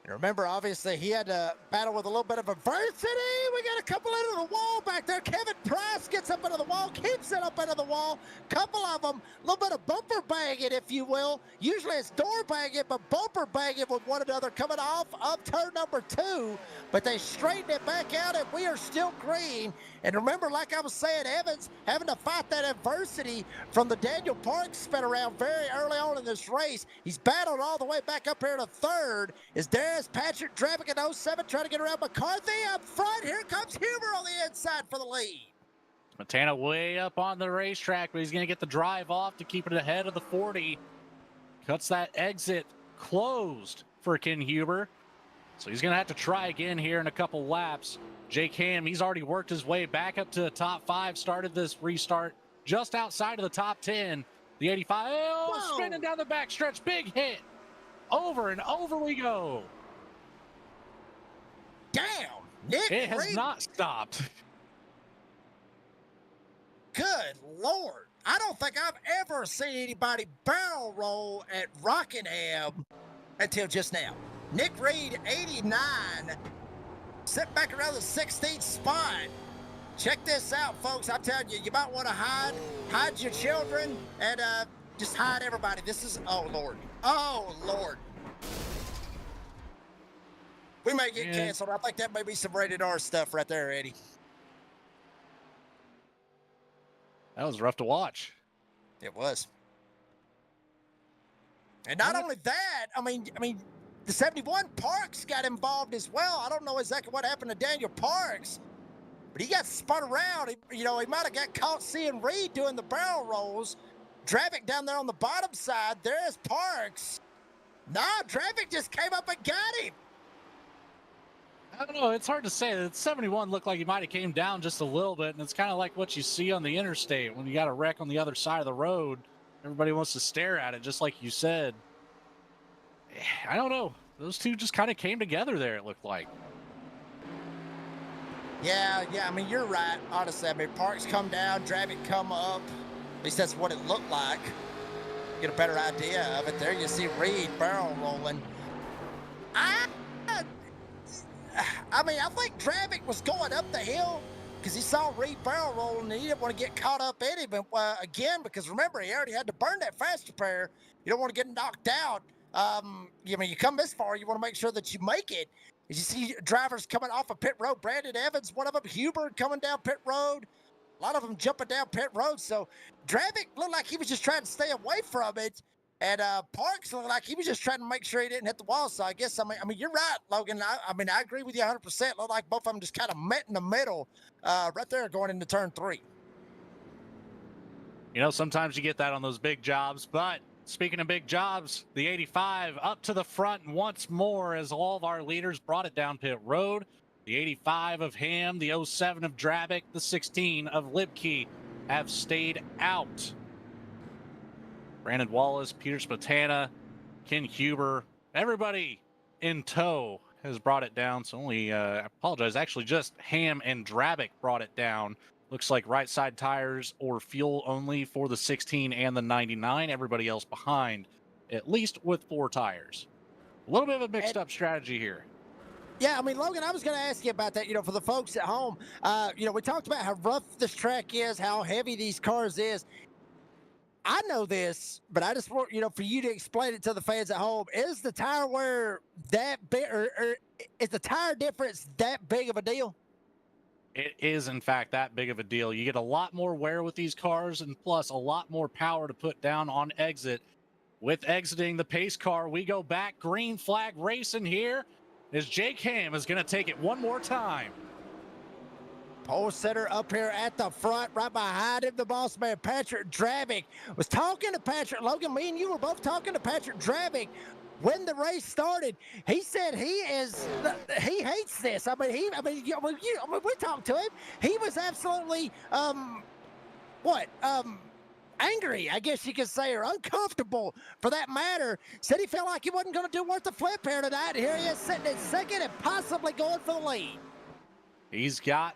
And remember, obviously, he had to battle with a little bit of adversity. We got a couple into the wall back there. Kevin Price gets up into the wall, keeps it up into the wall. Couple of them, a little bit of bumper banging, if you will. Usually it's door banging, but bumper banging with one another coming off of turn number 2. But they straighten it back out, and we are still green. And remember, like I was saying, Evans having to fight that adversity from the Daniel Parks spin around very early on in this race. He's battled all the way back up here to third. Is there's Patrick Dravick in 07 trying to get around McCarthy up front. Here comes Huber on the inside for the lead. Montana way up on the racetrack, but he's going to get the drive off to keep it ahead of the 40. Cuts that exit closed for Ken Huber. So he's going to have to try again here in a couple laps. Jake Ham, he's already worked his way back up to the top 5, started this restart just outside of the top 10. The 85, oh, spinning down the backstretch, big hit. Over and over we go. Damn, Nick It has Reed. not stopped. Good Lord. I don't think I've ever seen anybody barrel roll at Rockingham until just now. Nick Reed, 89, sitting back around the 16th spot. Check this out, folks. I'm telling you, you might want to hide your children and just hide everybody. This is, oh, Lord. Oh, Lord. We may get canceled. I think that may be some rated R stuff right there, Eddie. That was rough to watch. It was. And not only that, I mean, the 71 Parks got involved as well. I don't know exactly what happened to Daniel Parks, but he got spun around. He might have got caught seeing Reed doing the barrel rolls. Dravic down there on the bottom side. There's Parks. Nah, Dravic just came up and got him. I don't know. It's hard to say. That 71 looked like he might have came down just a little bit, and it's kind of like what you see on the interstate when you got a wreck on the other side of the road. Everybody wants to stare at it, just like you said. I don't know. Those two just kind of came together there, it looked like. Yeah, I mean, you're right, honestly. I mean, Parks come down, Dravic come up. At least that's what it looked like. Get a better idea of it. There you see Reed barrel rolling. I think Dravic was going up the hill because he saw Reed barrel rolling and he didn't want to get caught up in him again, because remember, he already had to burn that fast repair. You don't want to get knocked out. You come this far, you want to make sure that you make it. As you see drivers coming off of pit road, Brandon Evans, one of them, Huber coming down pit road, a lot of them jumping down pit road. So Dravic looked like he was just trying to stay away from it. And Parks looked like he was just trying to make sure he didn't hit the wall. So I guess, I mean, you're right, Logan. I agree with you 100%. Looked like both of them just kind of met in the middle right there going into turn 3. Sometimes you get that on those big jobs. But speaking of big jobs, the 85 up to the front once more as all of our leaders brought it down pit road. The 85 of Ham, the 07 of Dravic, the 16 of Libke have stayed out. Brandon Wallace, Peter Spatana, Ken Huber, everybody in tow has brought it down. So only, I apologize, actually just Ham and Dravic brought it down. Looks like right side tires or fuel only for the 16 and the 99. Everybody else behind, at least with 4 tires. A little bit of a mixed up strategy here. Yeah, I mean, Logan, I was going to ask you about that, for the folks at home. We talked about how rough this track is, how heavy these cars is. I know this, but I just want, for you to explain it to the fans at home. Is the tire wear that big, or is the tire difference that big of a deal? It is, in fact, that big of a deal. You get a lot more wear with these cars, and plus a lot more power to put down on exit. With exiting the pace car, we go back. Green flag racing here as Jake Ham is going to take it one more time. Pole sitter up here at the front, right behind him, the boss man, Patrick Dravic. Was talking to Patrick. Logan, me and you were both talking to Patrick Dravic when the race started. He said he hates this. We talked to him. He was absolutely, angry, I guess you could say, or uncomfortable for that matter. Said he felt like he wasn't going to do worth the flip here tonight. Here he is sitting in second and possibly going for the lead. He's got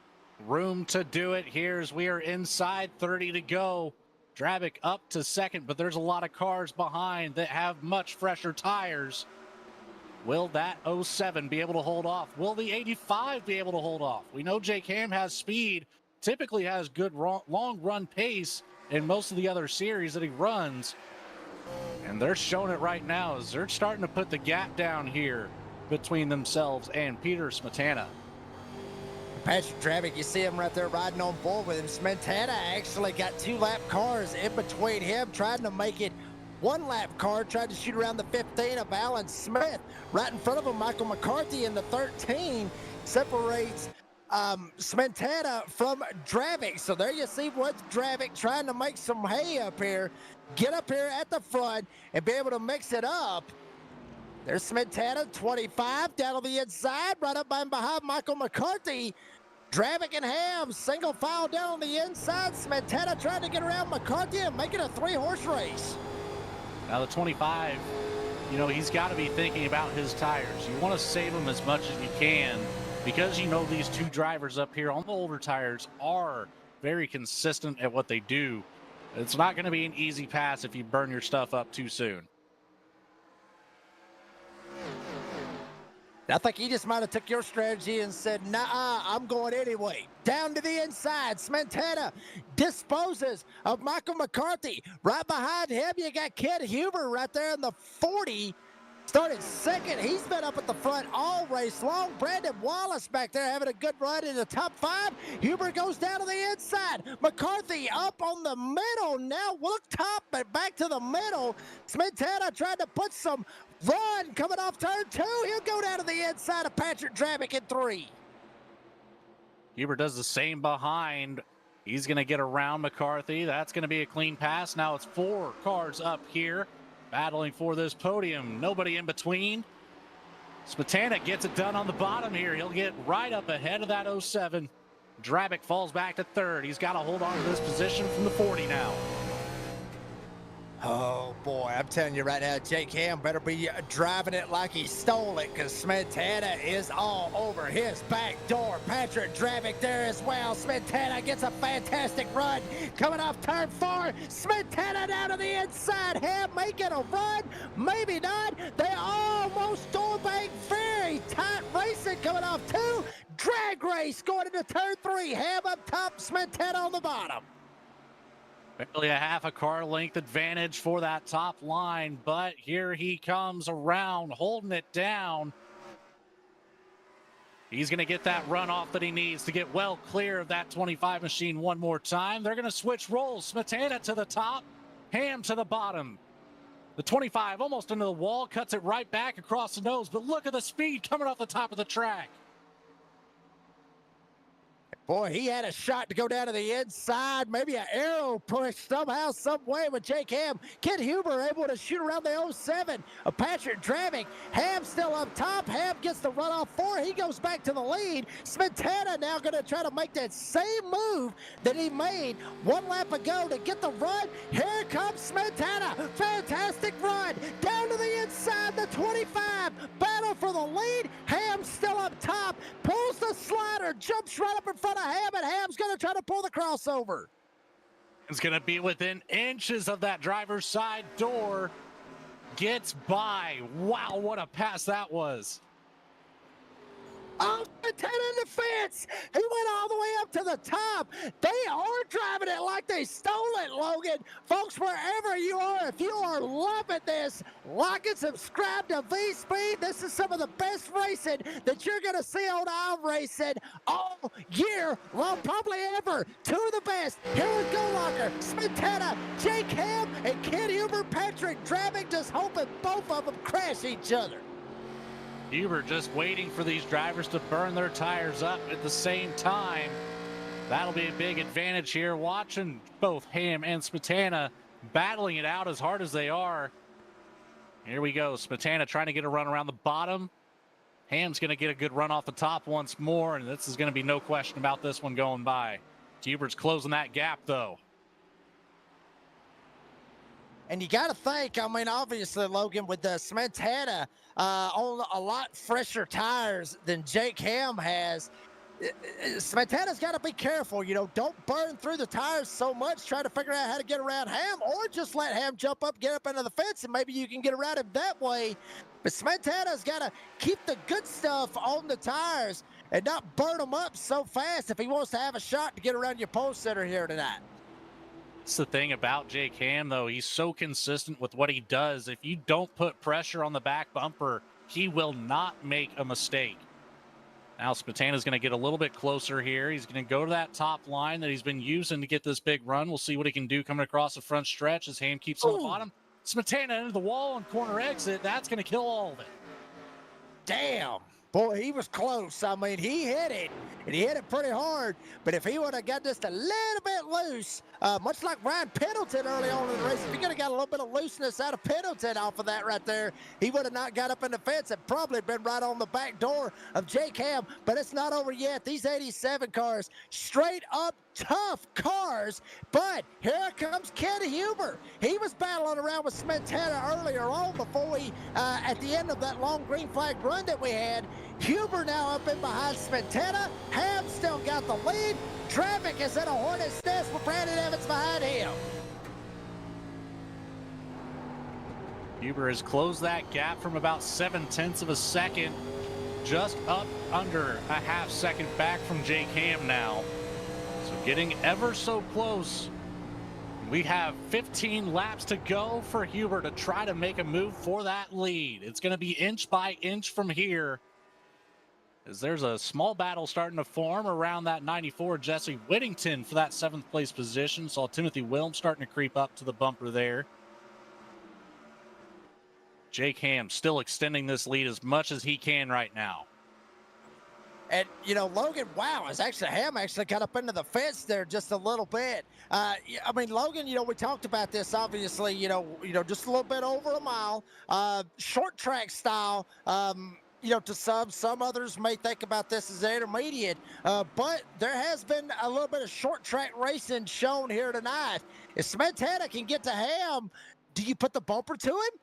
room to do it here as we are inside 30 to go. Dravic up to second, but there's a lot of cars behind that have much fresher tires. Will that 07 be able to hold off? Will the 85 be able to hold off? We know Jake Ham has speed, typically has good long run pace in most of the other series that he runs. And they're showing it right now as they're starting to put the gap down here between themselves and Peter Smetana. Patrick Dravic, you see him right there riding on board with him. Smetana actually got 2-lap cars in between him, trying to make it 1-lap car, tried to shoot around the 15 of Alan Smith. Right in front of him, Michael McCarthy in the 13 separates Smetana from Dravic. So there you see what Dravic trying to make some hay up here, get up here at the front and be able to mix it up. There's Smetana, 25, down on the inside, right up behind Michael McCarthy. Dravic and Ham, single file down on the inside. Smetana trying to get around McCarthy and make it a 3-horse race. Now the 25, he's got to be thinking about his tires. You want to save them as much as you can because these two drivers up here on the older tires are very consistent at what they do. It's not going to be an easy pass if you burn your stuff up too soon. I think he just might have took your strategy and said, nah, I'm going anyway. Down to the inside, Smetana disposes of Michael McCarthy. Right behind him, you got Ken Huber right there in the 40. Started second. He's been up at the front all race long. Brandon Wallace back there having a good run in the top 5. Huber goes down to the inside. McCarthy up on the middle. Now look top, but back to the middle. Smetana tried to put some run coming off turn 2. He'll go down to the inside of Patrick Drabick in 3. Huber does the same behind. He's going to get around McCarthy. That's going to be a clean pass. Now it's 4 cars up here battling for this podium. Nobody in between. Smetana gets it done on the bottom here. He'll get right up ahead of that 07. Drabick falls back to 3rd. He's got to hold on to this position from the 40 now. Oh, boy, I'm telling you right now, Jake Ham better be driving it like he stole it, because Smetana is all over his back door. Patrick Drabick there as well. Smetana gets a fantastic run. Coming off turn 4, Smetana down to the inside. Ham making a run. Maybe not. They almost Dorbank very tight racing coming off 2. Drag race going into turn 3. Ham up top, Smetana on the bottom. Barely a half a car length advantage for that top line, but here he comes around, holding it down. He's going to get that runoff that he needs to get well clear of that 25 machine one more time. They're going to switch roles. Smetana to the top, Ham to the bottom. The 25 almost into the wall, cuts it right back across the nose, but look at the speed coming off the top of the track. Boy, he had a shot to go down to the inside. Maybe an arrow push somehow, some way with Jake Ham. Ken Huber able to shoot around the 07 of Patrick Drabick. Ham still up top. Ham gets the run off 4. He goes back to the lead. Smetana now going to try to make that same move that he made 1 lap ago to get the run. Here comes Smetana. Fantastic run. Down to the inside, the 25. Battle for the lead. Ham still up top. Pulls the slider. Jumps right up in front of Ham, and Ham's going to try to pull the crossover. It's going to be within inches of that driver's side door. Gets by. Wow, what a pass that was. Oh, 10 in the fence. He went all the way up to the top. They are driving it like they stole it, Logan. Folks, wherever you are, if you are loving this, like and subscribe to V-Speed. This is some of the best racing that you're going to see on iRacing all year long, probably ever. 2 of the best. Here we go, Locker. Smetana, Jake Ham, and Ken Huber, Patrick Drabick, just hoping both of them crash each other. Huber just waiting for these drivers to burn their tires up at the same time. That'll be a big advantage here, watching both Ham and Smetana battling it out as hard as they are. Here we go. Smetana trying to get a run around the bottom. Ham's going to get a good run off the top once more, and this is going to be no question about this one going by. Huber's closing that gap, though. And you got to think, I mean, obviously, Logan, with the Smetana on a lot fresher tires than Jake Ham has, Smetana's got to be careful. You know, don't burn through the tires so much. Try to figure out how to get around Ham, or just let Ham jump up, get up into the fence, and maybe you can get around him that way. But Smetana's got to keep the good stuff on the tires and not burn them up so fast if he wants to have a shot to get around your pole sitter here tonight. That's the thing about Jake Ham, though. He's so consistent with what he does. If you don't put pressure on the back bumper, he will not make a mistake. Now Smetana's going to get a little bit closer here. He's going to go to that top line that he's been using to get this big run. We'll see what he can do coming across the front stretch as Ham keeps on the bottom. Smetana into the wall on corner exit. That's going to kill all of it. Damn. Boy, he was close. I mean, he hit it, and he hit it pretty hard. But if he would have got just a little bit loose, much like Ryan Pendleton early on in the race, if he could have got a little bit of looseness out of Pendleton off of that right there, he would have not got up in the fence and probably been right on the back door of Jake Ham. But it's not over yet. These 87 cars, straight up tough cars. But here comes Ken Huber. He was battling around with Smetana earlier on before we, at the end of that long green flag run that we had. Huber now up in behind Smetana. Ham still got the lead. Drabick is in a hornet's nest with Brandon Evans behind him. Huber has closed that gap from about 0.7 of a second, just up under a half second back from Jake Ham now. So getting ever so close. We have 15 laps to go for Huber to try to make a move for that lead. It's going to be inch by inch from here, as there's a small battle starting to form around that 94 Jesse Whittington for that 7th place position. Saw Timothy Wilms starting to creep up to the bumper there. Jake Ham still extending this lead as much as he can right now. And, you know, Logan, wow, Ham actually got up into the fence there just a little bit. I mean, Logan, you know, we talked about this, obviously, you know, just a little bit over a mile, short track style, you know, to some others may think about this as intermediate, but there has been a little bit of short track racing shown here tonight. If Smetana can get to Ham, do you put the bumper to him?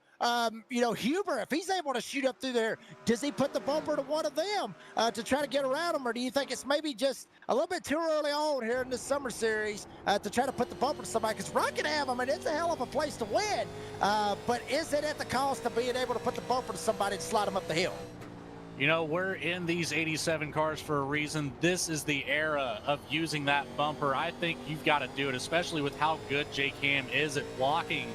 You know, Huber, if he's able to shoot up through there, does he put the bumper to one of them to try to get around him? Or do you think it's maybe just a little bit too early on here in this summer series to try to put the bumper to somebody? Because Rockingham, I mean, it's a hell of a place to win. But is it at the cost of being able to put the bumper to somebody and slide them up the hill? You know, we're in these 87 cars for a reason. This is the era of using that bumper. I think you've got to do it, especially with how good Jake Ham is at blocking.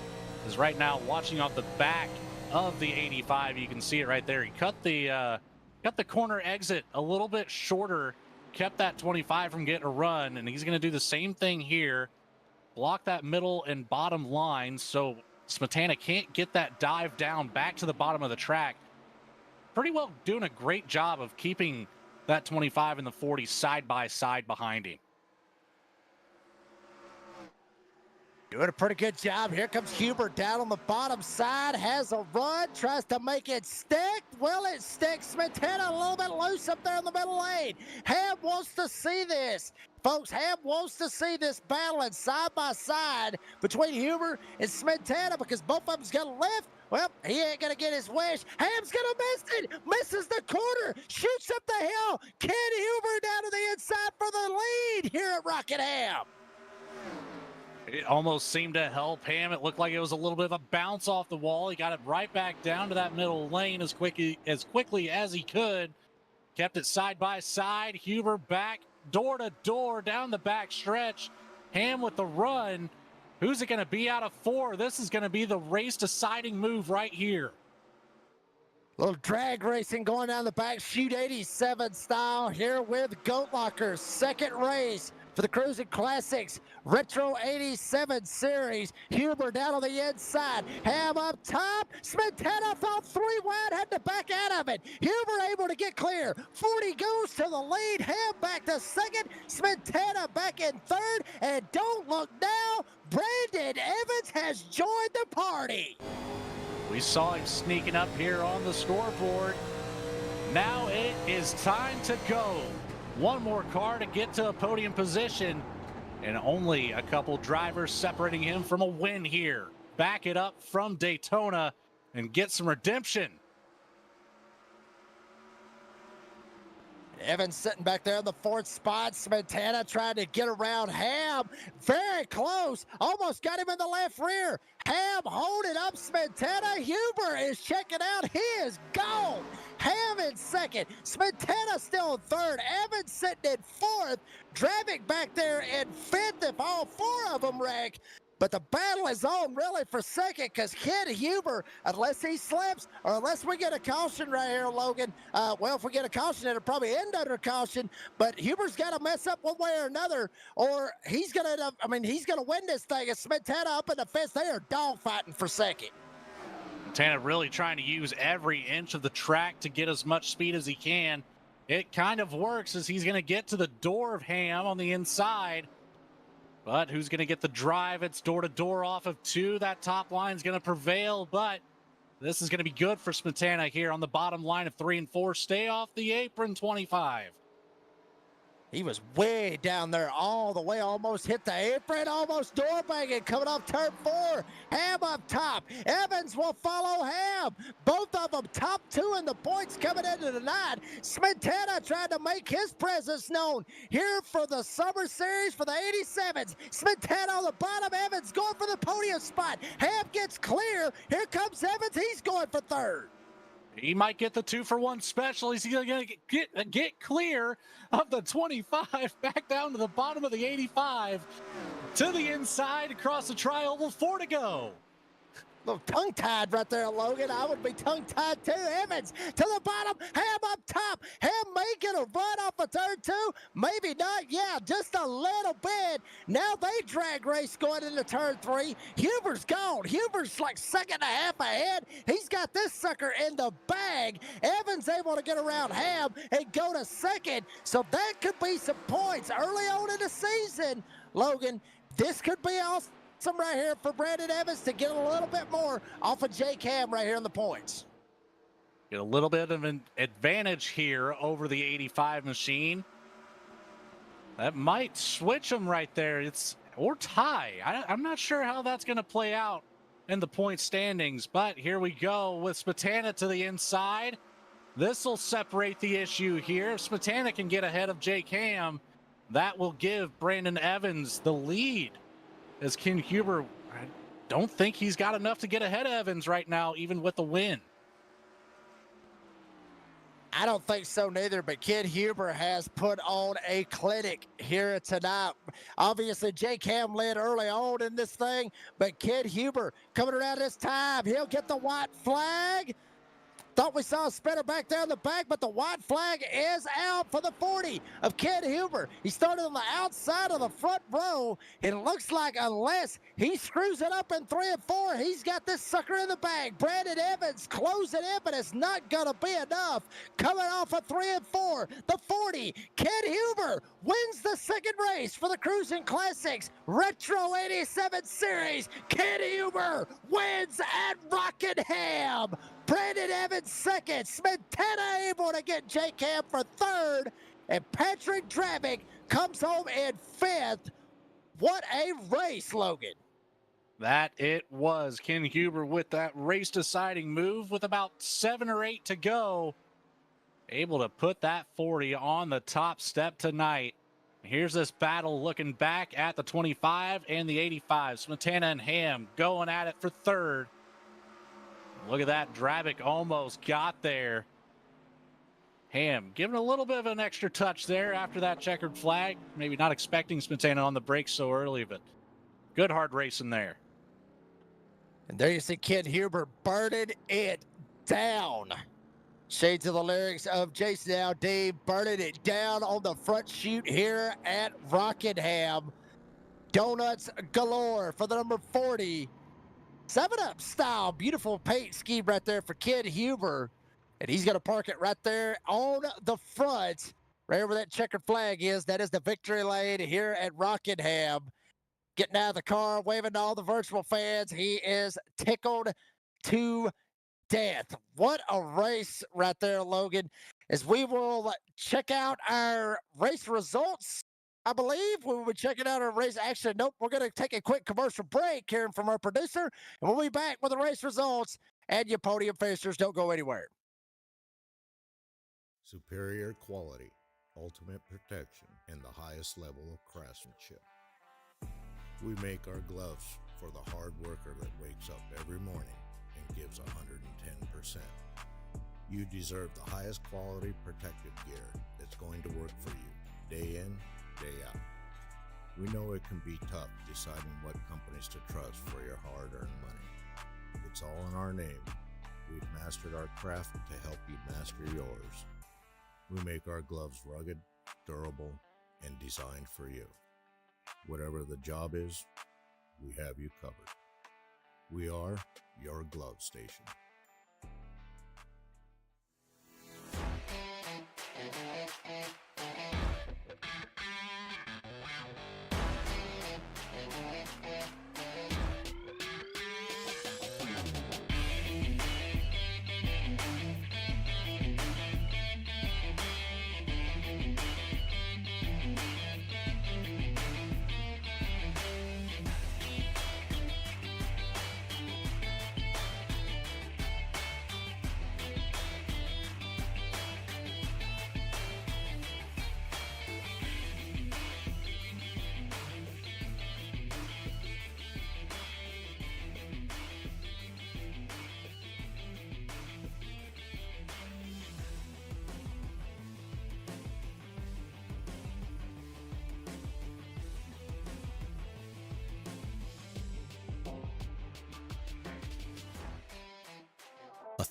Is right now watching off the back of the 85. You can see it right there. He cut the corner exit a little bit shorter, kept that 25 from getting a run, and he's going to do the same thing here. Block that middle and bottom line so Smetana can't get that dive down back to the bottom of the track. Pretty well doing a great job of keeping that 25 and the 40 side by side behind him. Doing a pretty good job. Here comes Huber down on the bottom side, has a run, tries to make it stick. Will it stick? Smetana a little bit loose up there in the middle lane. Ham wants to see this. Folks, Ham wants to see this battling side by side between Huber and Smetana because both of them's got a lift. Well, he ain't going to get his wish. Ham's going to miss it. Misses the corner. Shoots up the hill. Ken Huber down to the inside for the lead here at Rockingham. It almost seemed to help Ham. It looked like it was a little bit of a bounce off the wall. He got it right back down to that middle lane as quickly as he could. Kept it side by side. Huber back door to door down the back stretch. Ham with the run. Who's it going to be out of 4? This is going to be the race deciding move right here. Little drag racing going down the back, shoot 87 style here with Goat Lockers. Second race for the Cruisin Classics Retro 87 Series. Huber down on the inside. Ham up top. Smetana fell 3 wide, had to back out of it. Huber able to get clear. 40 goes to the lead. Ham back to second. Smetana back in third. And don't look now, Brandon Evans has joined the party. We saw him sneaking up here on the scoreboard. Now it is time to go. One more car to get to a podium position, and only a couple drivers separating him from a win here. Back it up from Daytona and get some redemption. Evans sitting back there in the 4th spot. Smetana trying to get around Ham. Very close. Almost got him in the left rear. Ham holding up Smetana. Huber is checking out. He is gone. Ham in second. Smetana still in third. Evans sitting in 4th. Dravic back there in 5th if all 4 of them wreck. But the battle is on really for second because Ken Huber, unless he slips or unless we get a caution right here, Logan, well, if we get a caution, it'll probably end under caution. But Huber's got to mess up one way or another, or he's going to end up, I mean, he's going to win this thing. It's Smetana up in the fence. They are dogfighting for second. Smetana really trying to use every inch of the track to get as much speed as he can. It kind of works as he's going to get to the door of Ham on the inside. But who's going to get the drive? It's door-to-door off of 2. That top line is going to prevail, but this is going to be good for Smetana here on the bottom line of 3 and 4. Stay off the apron, 25. He was way down there all the way, almost hit the apron, almost door banging, coming off turn 4. Ham up top. Evans will follow Ham. Both of them top 2 in the points coming into the night. Smetana trying to make his presence known here for the Summer Series for the 87s. Smetana on the bottom. Evans going for the podium spot. Ham gets clear. Here comes Evans. He's going for third. He might get the 2-for-1 special. He's going to get clear of the 25 back down to the bottom of the 85. to the inside across the tri-oval, 4 to go. Little tongue-tied right there, Logan. I would be tongue-tied too. Evans to the bottom. Ham up top. Ham may get a run off a turn two. Maybe not. Yeah, just a little bit. Now they drag race going into turn three. Huber's gone. Huber's like second and a half ahead. He's got this sucker in the bag. Evans able to get around Ham and go to second. So that could be some points early on in the season. Logan, this could be awesome right here for Brandon Evans to get a little bit more off of Jake Ham right here in the points. Get a little bit of an advantage here over the 85 machine. That might switch them right there. Or tie. I'm not sure how that's going to play out in the point standings, but here we go with Smetana to the inside. This will separate the issue here. If Smetana can get ahead of Jake Ham, that will give Brandon Evans the lead. As Ken Huber, I don't think he's got enough to get ahead of Evans right now, even with the win. I don't think so neither, but Ken Huber has put on a clinic here tonight. Obviously, Jake Ham led early on in this thing, but Ken Huber coming around this time. He'll get the white flag. Thought we saw a spinner back there in the back, but the white flag is out for the 40 of Ken Huber. He started on the outside of the front row. It looks like unless he screws it up in 3 and 4, he's got this sucker in the bag. Brandon Evans closing in, but it's not going to be enough. Coming off of 3 and 4, the 40, Ken Huber wins the second race for the Cruisin Classics Retro 87 Series. Ken Huber wins at Rockingham. Brandon Evans second. Smetana able to get Jake Ham for third. And Patrick Dravick comes home in fifth. What a race, Logan. That it was. Ken Huber with that race deciding move with about 7 or 8 to go. Able to put that 40 on the top step tonight. Here's this battle looking back at the 25 and the 85. Smetana and Ham going at it for third. Look at that. Dravick almost got there. Ham giving a little bit of an extra touch there after that checkered flag. Maybe not expecting Smetana on the brakes so early, but good hard racing there. And there you see Ken Huber burning it down. Shades of the lyrics of Jason Aldean, burning it down on the front chute here at Rockingham. Donuts galore for the number 40. 7-Up style, beautiful paint scheme right there for Ken Huber. And he's going to park it right there on the front, right where that checkered flag is. That is the victory lane here at Rockingham. Getting out of the car, waving to all the virtual fans. He is tickled to death. What a race right there, Logan. As we will check out our race results, I believe we will be checking out our race. Actually, nope, we're going to take a quick commercial break hearing from our producer, and we'll be back with the race results and your podium finishers. Don't go anywhere. Superior quality, ultimate protection, and the highest level of craftsmanship. We make our gloves for the hard worker that wakes up every morning and gives 110%. You deserve the highest quality protective gear that's going to work for you day in, day out. We know it can be tough deciding what companies to trust for your hard-earned money. It's all in our name. We've mastered our craft to help you master yours. We make our gloves rugged, durable, and designed for you. Whatever the job is, we have you covered. We are your glove station.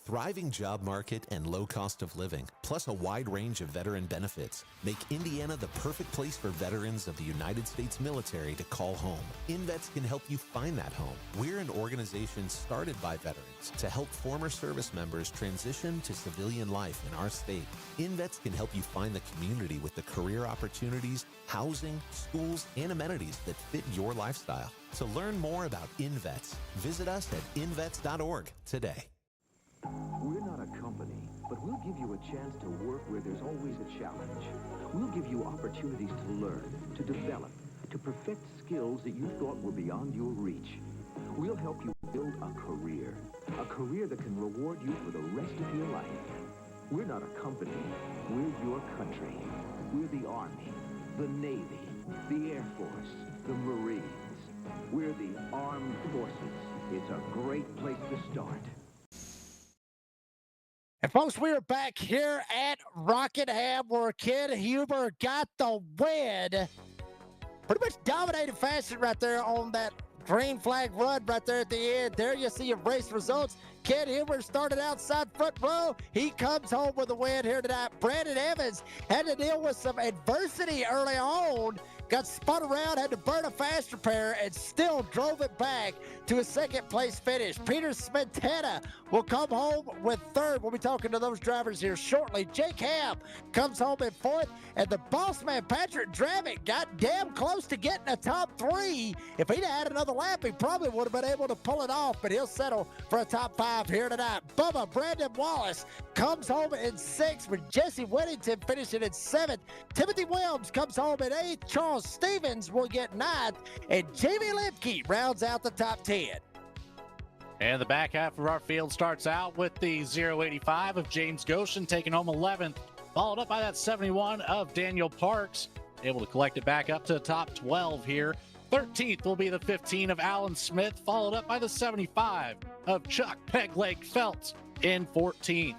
thriving job market and low cost of living, plus a wide range of veteran benefits, make Indiana the perfect place for veterans of the United States military to call home. InVets can help you find that home. We're an organization started by veterans to help former service members transition to civilian life in our state. InVets can help you find the community with the career opportunities, housing, schools, and amenities that fit your lifestyle. To learn more about InVets, visit us at invets.org today. We're not a company, but we'll give you a chance to work where there's always a challenge. We'll give you opportunities to learn, to develop, to perfect skills that you thought were beyond your reach. We'll help you build a career that can reward you for the rest of your life. We're not a company, we're your country. We're the Army, the Navy, the Air Force, the Marines. We're the Armed Forces. It's a great place to start. And folks, we are back here at Rockingham where Ken Huber got the win. Pretty much dominated fashion right there on that green flag run right there at the end. There you see your race results. Ken Huber started outside front row. He comes home with a win here tonight. Brandon Evans had to deal with some adversity early on. Got spun around, had to burn a fast repair, and still drove it back to a second-place finish. Peter Smetana will come home with third. We'll be talking to those drivers here shortly. Jake Ham comes home in fourth, and the boss man, Patrick Dravick, got damn close to getting a top three. If he'd had another lap, he probably would have been able to pull it off, but he'll settle for a top five here tonight. Bubba Brandon Wallace comes home in sixth, with Jesse Whittington finishing in seventh. Timothy Williams comes home in eighth. Charles Stevens will get ninth, and Jamie Lemke rounds out the top 10. And the back half of our field starts out with the 085 of James Goshen taking home 11th, followed up by that 71 of Daniel Parks, able to collect it back up to the top 12 here. 13th will be the 15 of Alan Smith, followed up by the 75 of Chuck Pegleg Phelps in 14th.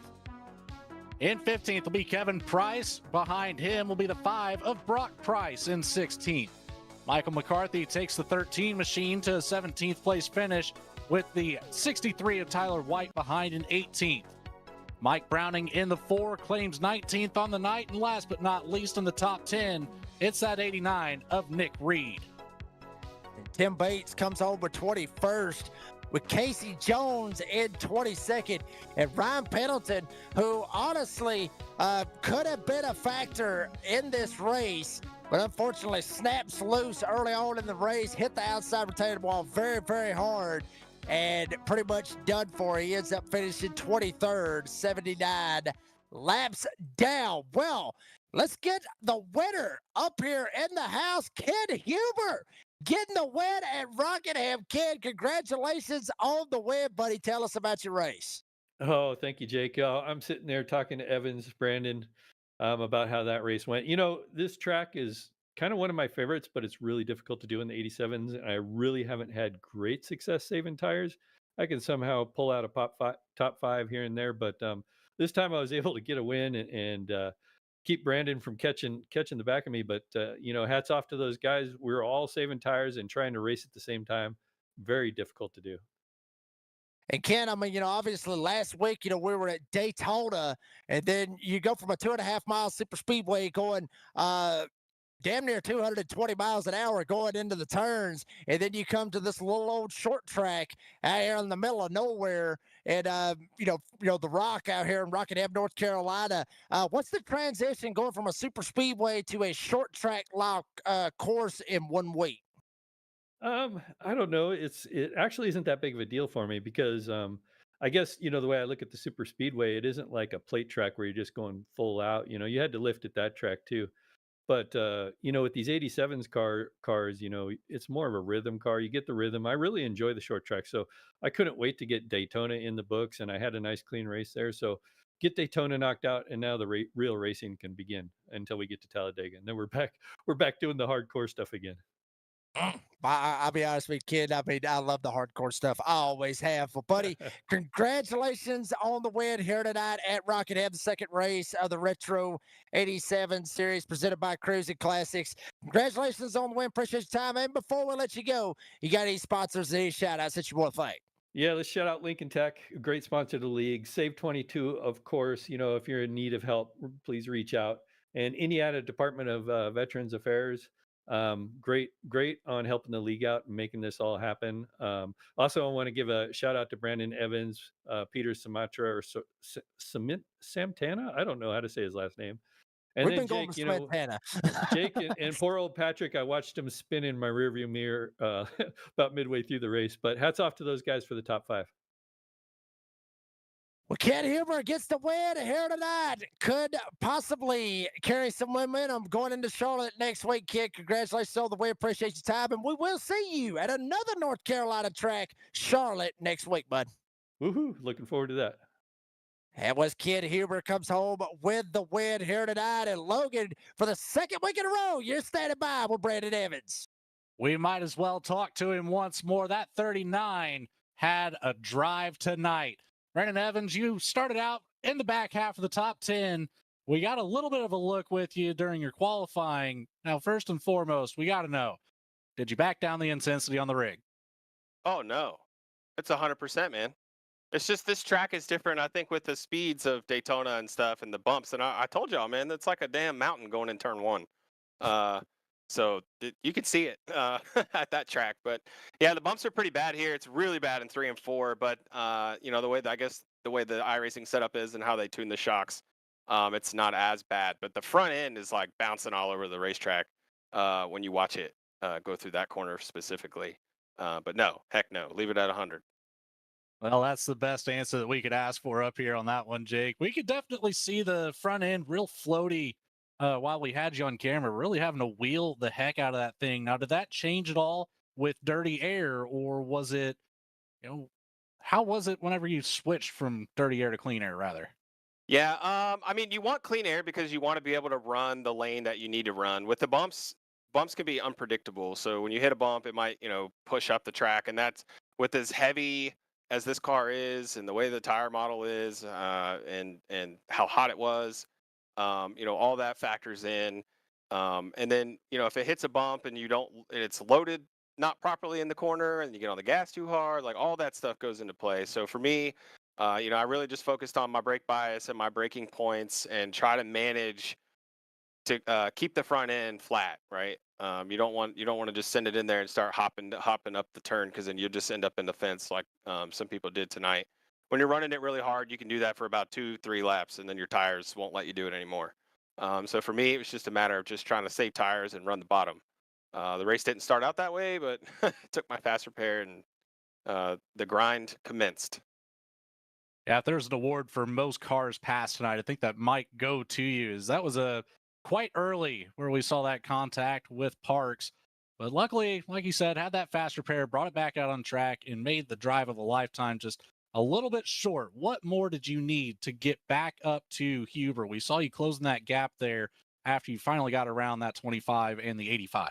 In 15th will be Kevin Price. Behind him will be the 5 of Brock Price in 16th. Michael McCarthy takes the 13 machine to a 17th place finish with the 63 of Tyler White behind in 18th. Mike Browning in the 4 claims 19th on the night, and last but not least in the top 10, it's that 89 of Nick Reed. And Tim Bates comes home with 21st, with Casey Jones in 22nd, and Ryan Pendleton, who honestly could have been a factor in this race, but unfortunately snaps loose early on in the race, hit the outside retaining wall very, very hard, and pretty much done for. He ends up finishing 23rd, 79 laps down. Well, let's get the winner up here in the house, Ken Huber, getting the win at Rockingham. Ken, congratulations on the win, buddy. Tell us about your race. Oh, thank you, Jake. I'm sitting there talking to Evans, Brandon, about how that race went. You know, this track is kind of one of my favorites, but it's really difficult to do in the 87s. And I really haven't had great success saving tires. I can somehow pull out a top five here and there, but this time I was able to get a win and keep Brandon from catching the back of me. But you know, hats off to those guys. We were all saving tires and trying to race at the same time. Very difficult to do. And Ken, I mean, you know, obviously last week, you know, we were at Daytona, and then you go from a 2.5 mile super speedway going damn near 220 miles an hour going into the turns, and then you come to this little old short track out here in the middle of nowhere, and you know the Rock out here in Rockingham, North Carolina. What's the transition going from a super speedway to a short track lock course in 1 week? I don't know. It actually isn't that big of a deal for me because I guess, you know, the way I look at the super speedway, it isn't like a plate track where you're just going full out. You know, you had to lift at that track too. But you know, with these 87s cars, you know, it's more of a rhythm car. You get the rhythm. I really enjoy the short track. So I couldn't wait to get Daytona in the books, and I had a nice clean race there. So get Daytona knocked out, and now the real racing can begin until we get to Talladega. And then we're back doing the hardcore stuff again. I'll be honest with you, kid. I mean, I love the hardcore stuff. I always have. Well, buddy, congratulations on the win here tonight at Rockingham, the second race of the Retro 87 series presented by Cruisin Classics. Congratulations on the win. Appreciate your time. And before we let you go, you got any sponsors, any shout outs that you want to thank? Yeah, let's shout out Lincoln Tech, a great sponsor of the league. Save 22, of course. If you're in need of help, please reach out. And Indiana Department of Veterans Affairs, great on helping the league out and making this all happen. Also, I want to give a shout out to Brandon Evans, Peter Sumatra, or Samtana. I don't know how to say his last name. And We've then been going Jake, with Santana. Jake and poor old Patrick, I watched him spin in my rearview mirror about midway through the race. But hats off to those guys for the top 5. Well, Ken Huber gets the win here tonight. Could possibly carry some momentum going into Charlotte next week, kid. Congratulations on the win. Appreciate your time. And we will see you at another North Carolina track, Charlotte, next week, bud. Woohoo. Looking forward to that. That was Kid Huber comes home with the win here tonight. And Logan, for the second week in a row, you're standing by with Brandon Evans. We might as well talk to him once more. That 39 had a drive tonight. Brandon Evans, you started out in the back half of the top 10. We got a little bit of a look with you during your qualifying. Now, first and foremost, we got to know, did you back down the intensity on the rig? Oh, no. It's 100%, man. It's just this track is different, I think, with the speeds of Daytona and stuff and the bumps. And I told y'all, man, it's like a damn mountain going in turn 1. So you can see it at that track. But, yeah, the bumps are pretty bad here. It's really bad in 3 and 4. But, the way the way the iRacing setup is and how they tune the shocks, it's not as bad. But the front end is, like, bouncing all over the racetrack when you watch it go through that corner specifically. But, no, heck no. Leave it at 100. Well, that's the best answer that we could ask for up here on that one, Jake. We could definitely see the front end real floaty while we had you on camera, really having to wheel the heck out of that thing. Now, did that change at all with dirty air, or was it, how was it whenever you switched from dirty air to clean air, rather? Yeah, I mean, you want clean air because you want to be able to run the lane that you need to run. With the bumps can be unpredictable. So when you hit a bump, it might, push up the track. And that's with as heavy as this car is and the way the tire model is and how hot it was, all that factors in. And then, if it hits a bump and it's loaded not properly in the corner and you get on the gas too hard, like all that stuff goes into play. So for me, I really just focused on my brake bias and my braking points and try to manage to keep the front end flat, right? You don't want to just send it in there and start hopping up the turn, because then you just end up in the fence like some people did tonight. When you're running it really hard, you can do that for about 2-3 laps, and then your tires won't let you do it anymore. So for me, it was just a matter of just trying to save tires and run the bottom. The race didn't start out that way, but it took my fast repair, and the grind commenced. Yeah, if there's an award for most cars passed tonight, I think that might go to you. That was quite early where we saw that contact with Parks. But luckily, like you said, had that fast repair, brought it back out on track, and made the drive of a lifetime just a little bit short. What more did you need to get back up to Huber? We saw you closing that gap there after you finally got around that 25 and the 85.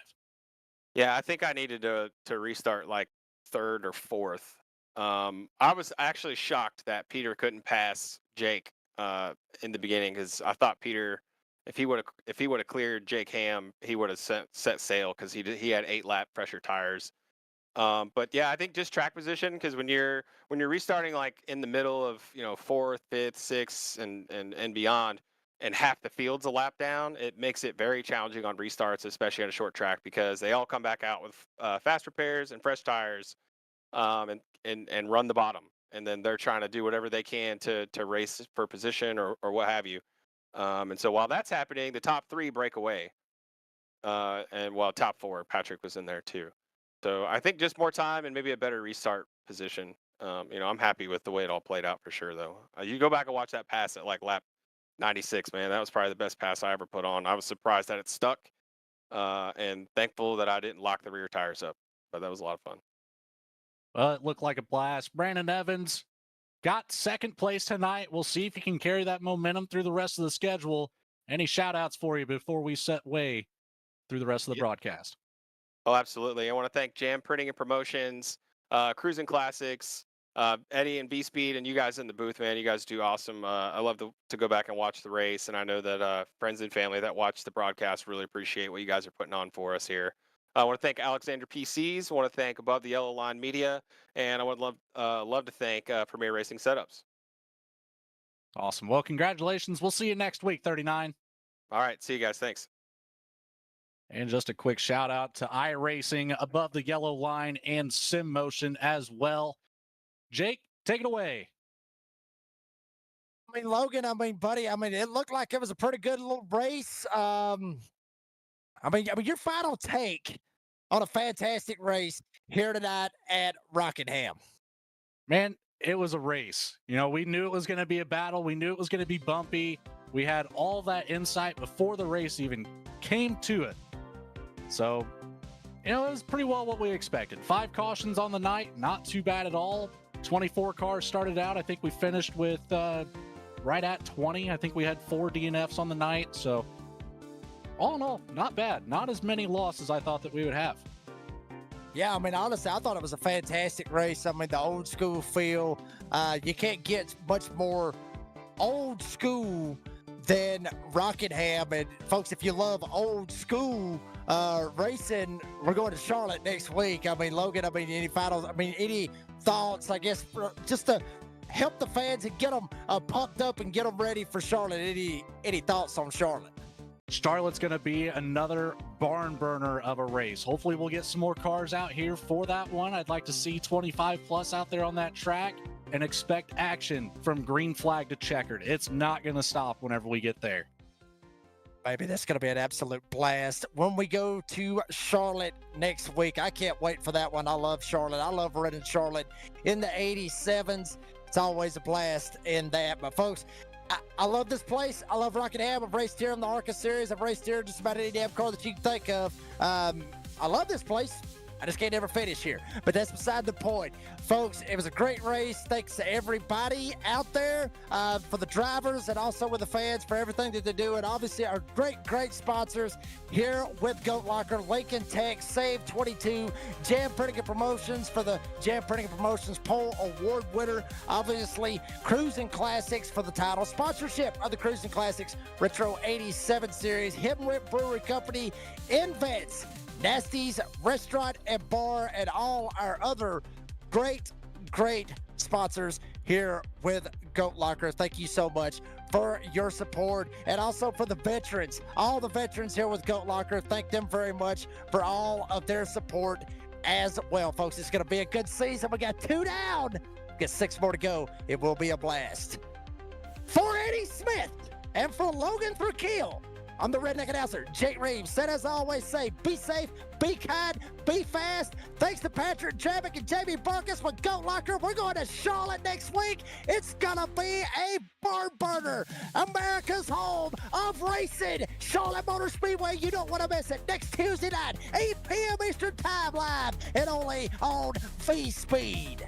Yeah, I think I needed to restart like 3rd or 4th. I was actually shocked that Peter couldn't pass Jake in the beginning, because I thought Peter, if he would have cleared Jake Ham, he would have set sail, because he had 8-lap pressure tires. But yeah, I think just track position, because when you're restarting like in the middle of 4th, 5th, 6th, and beyond, and half the field's a lap down, it makes it very challenging on restarts, especially on a short track, because they all come back out with fast repairs and fresh tires, and run the bottom, and then they're trying to do whatever they can to race for position or what have you. And so while that's happening, the top 3 break away, and while top 4, Patrick was in there too. So I think just more time and maybe a better restart position. I'm happy with the way it all played out for sure, though. You go back and watch that pass at like lap 96, man. That was probably the best pass I ever put on. I was surprised that it stuck, and thankful that I didn't lock the rear tires up. But that was a lot of fun. Well, it looked like a blast. Brandon Evans got 2nd place tonight. We'll see if he can carry that momentum through the rest of the schedule. Any shout outs for you before we set way through the rest of the broadcast? Oh, absolutely. I want to thank Jam Printing and Promotions, Cruisin Classics, Eddie and B-Speed, and you guys in the booth, man. You guys do awesome. I love to go back and watch the race, and I know that friends and family that watch the broadcast really appreciate what you guys are putting on for us here. I want to thank Alexander PCs. I want to thank Above the Yellow Line Media, and I would love to thank Premier Racing Setups. Awesome. Well, congratulations. We'll see you next week, 39. All right. See you guys. Thanks. And just a quick shout out to iRacing, Above the Yellow Line, and Sim Motion as well. Jake, take it away. I mean, Logan, buddy, it looked like it was a pretty good little race. I mean, your final take on a fantastic race here tonight at Rockingham. Man, it was a race. You know, we knew it was going to be a battle. We knew it was going to be bumpy. We had all that insight before the race even came to it. So, you know, it was pretty well what we expected. 5 cautions on the night, not too bad at all. 24 cars started out. I think we finished with right at 20. I think we had 4 DNFs on the night. So, all in all, not bad. Not as many losses as I thought that we would have. Yeah, I mean, honestly, I thought it was a fantastic race. I mean, the old school feel. You can't get much more old school than Rockingham. And folks, if you love old school racing, we're going to Charlotte next week. I mean, Logan, any thoughts, I guess, just to help the fans and get them pumped up and get them ready for Charlotte? Any thoughts on Charlotte? Charlotte's going to be another barn burner of a race. Hopefully we'll get some more cars out here for that one. I'd like to see 25 plus out there on that track, and expect action from green flag to checkered. It's not going to stop whenever we get there. Baby, that's going to be an absolute blast when we go to Charlotte next week. I can't wait for that one. I love Charlotte. I love running Charlotte in the 87s. It's always a blast in that. But folks, I love this place. I love Rockingham. I've raced here in the ARCA series. I've raced here just about any damn car that you can think of. I love this place. I just can't ever finish here. But that's beside the point. Folks, it was a great race. Thanks to everybody out there, for the drivers and also with the fans for everything that they do. And obviously our great sponsors here with Goat Locker, Lincoln Tech, Save 22, Jam Printing and Promotions for the Jam Printing and Promotions Poll Award winner. Obviously, Cruisin Classics for the title. Sponsorship of the Cruisin Classics Retro 87 Series, Hidden Whip Brewery Company, Invets, Nasty's Restaurant and Bar, and all our other great sponsors here with Goat Locker. Thank you so much for your support, and also for the veterans, all the veterans here with Goat Locker. Thank them very much for all of their support as well, folks. It's going to be a good season. We got 2 down. We got 6 more to go. It will be a blast. For Eddie Smith and for Logan Thurkill, I'm the Redneck Announcer, Jake Reeves. Said as I always say, be safe, be kind, be fast. Thanks to Patrick Jabick and Jamie Burkus with Goat Locker. We're going to Charlotte next week. It's going to be a barn burner. America's home of racing. Charlotte Motor Speedway. You don't want to miss it. Next Tuesday night, 8 p.m. Eastern Time, live and only on V Speed.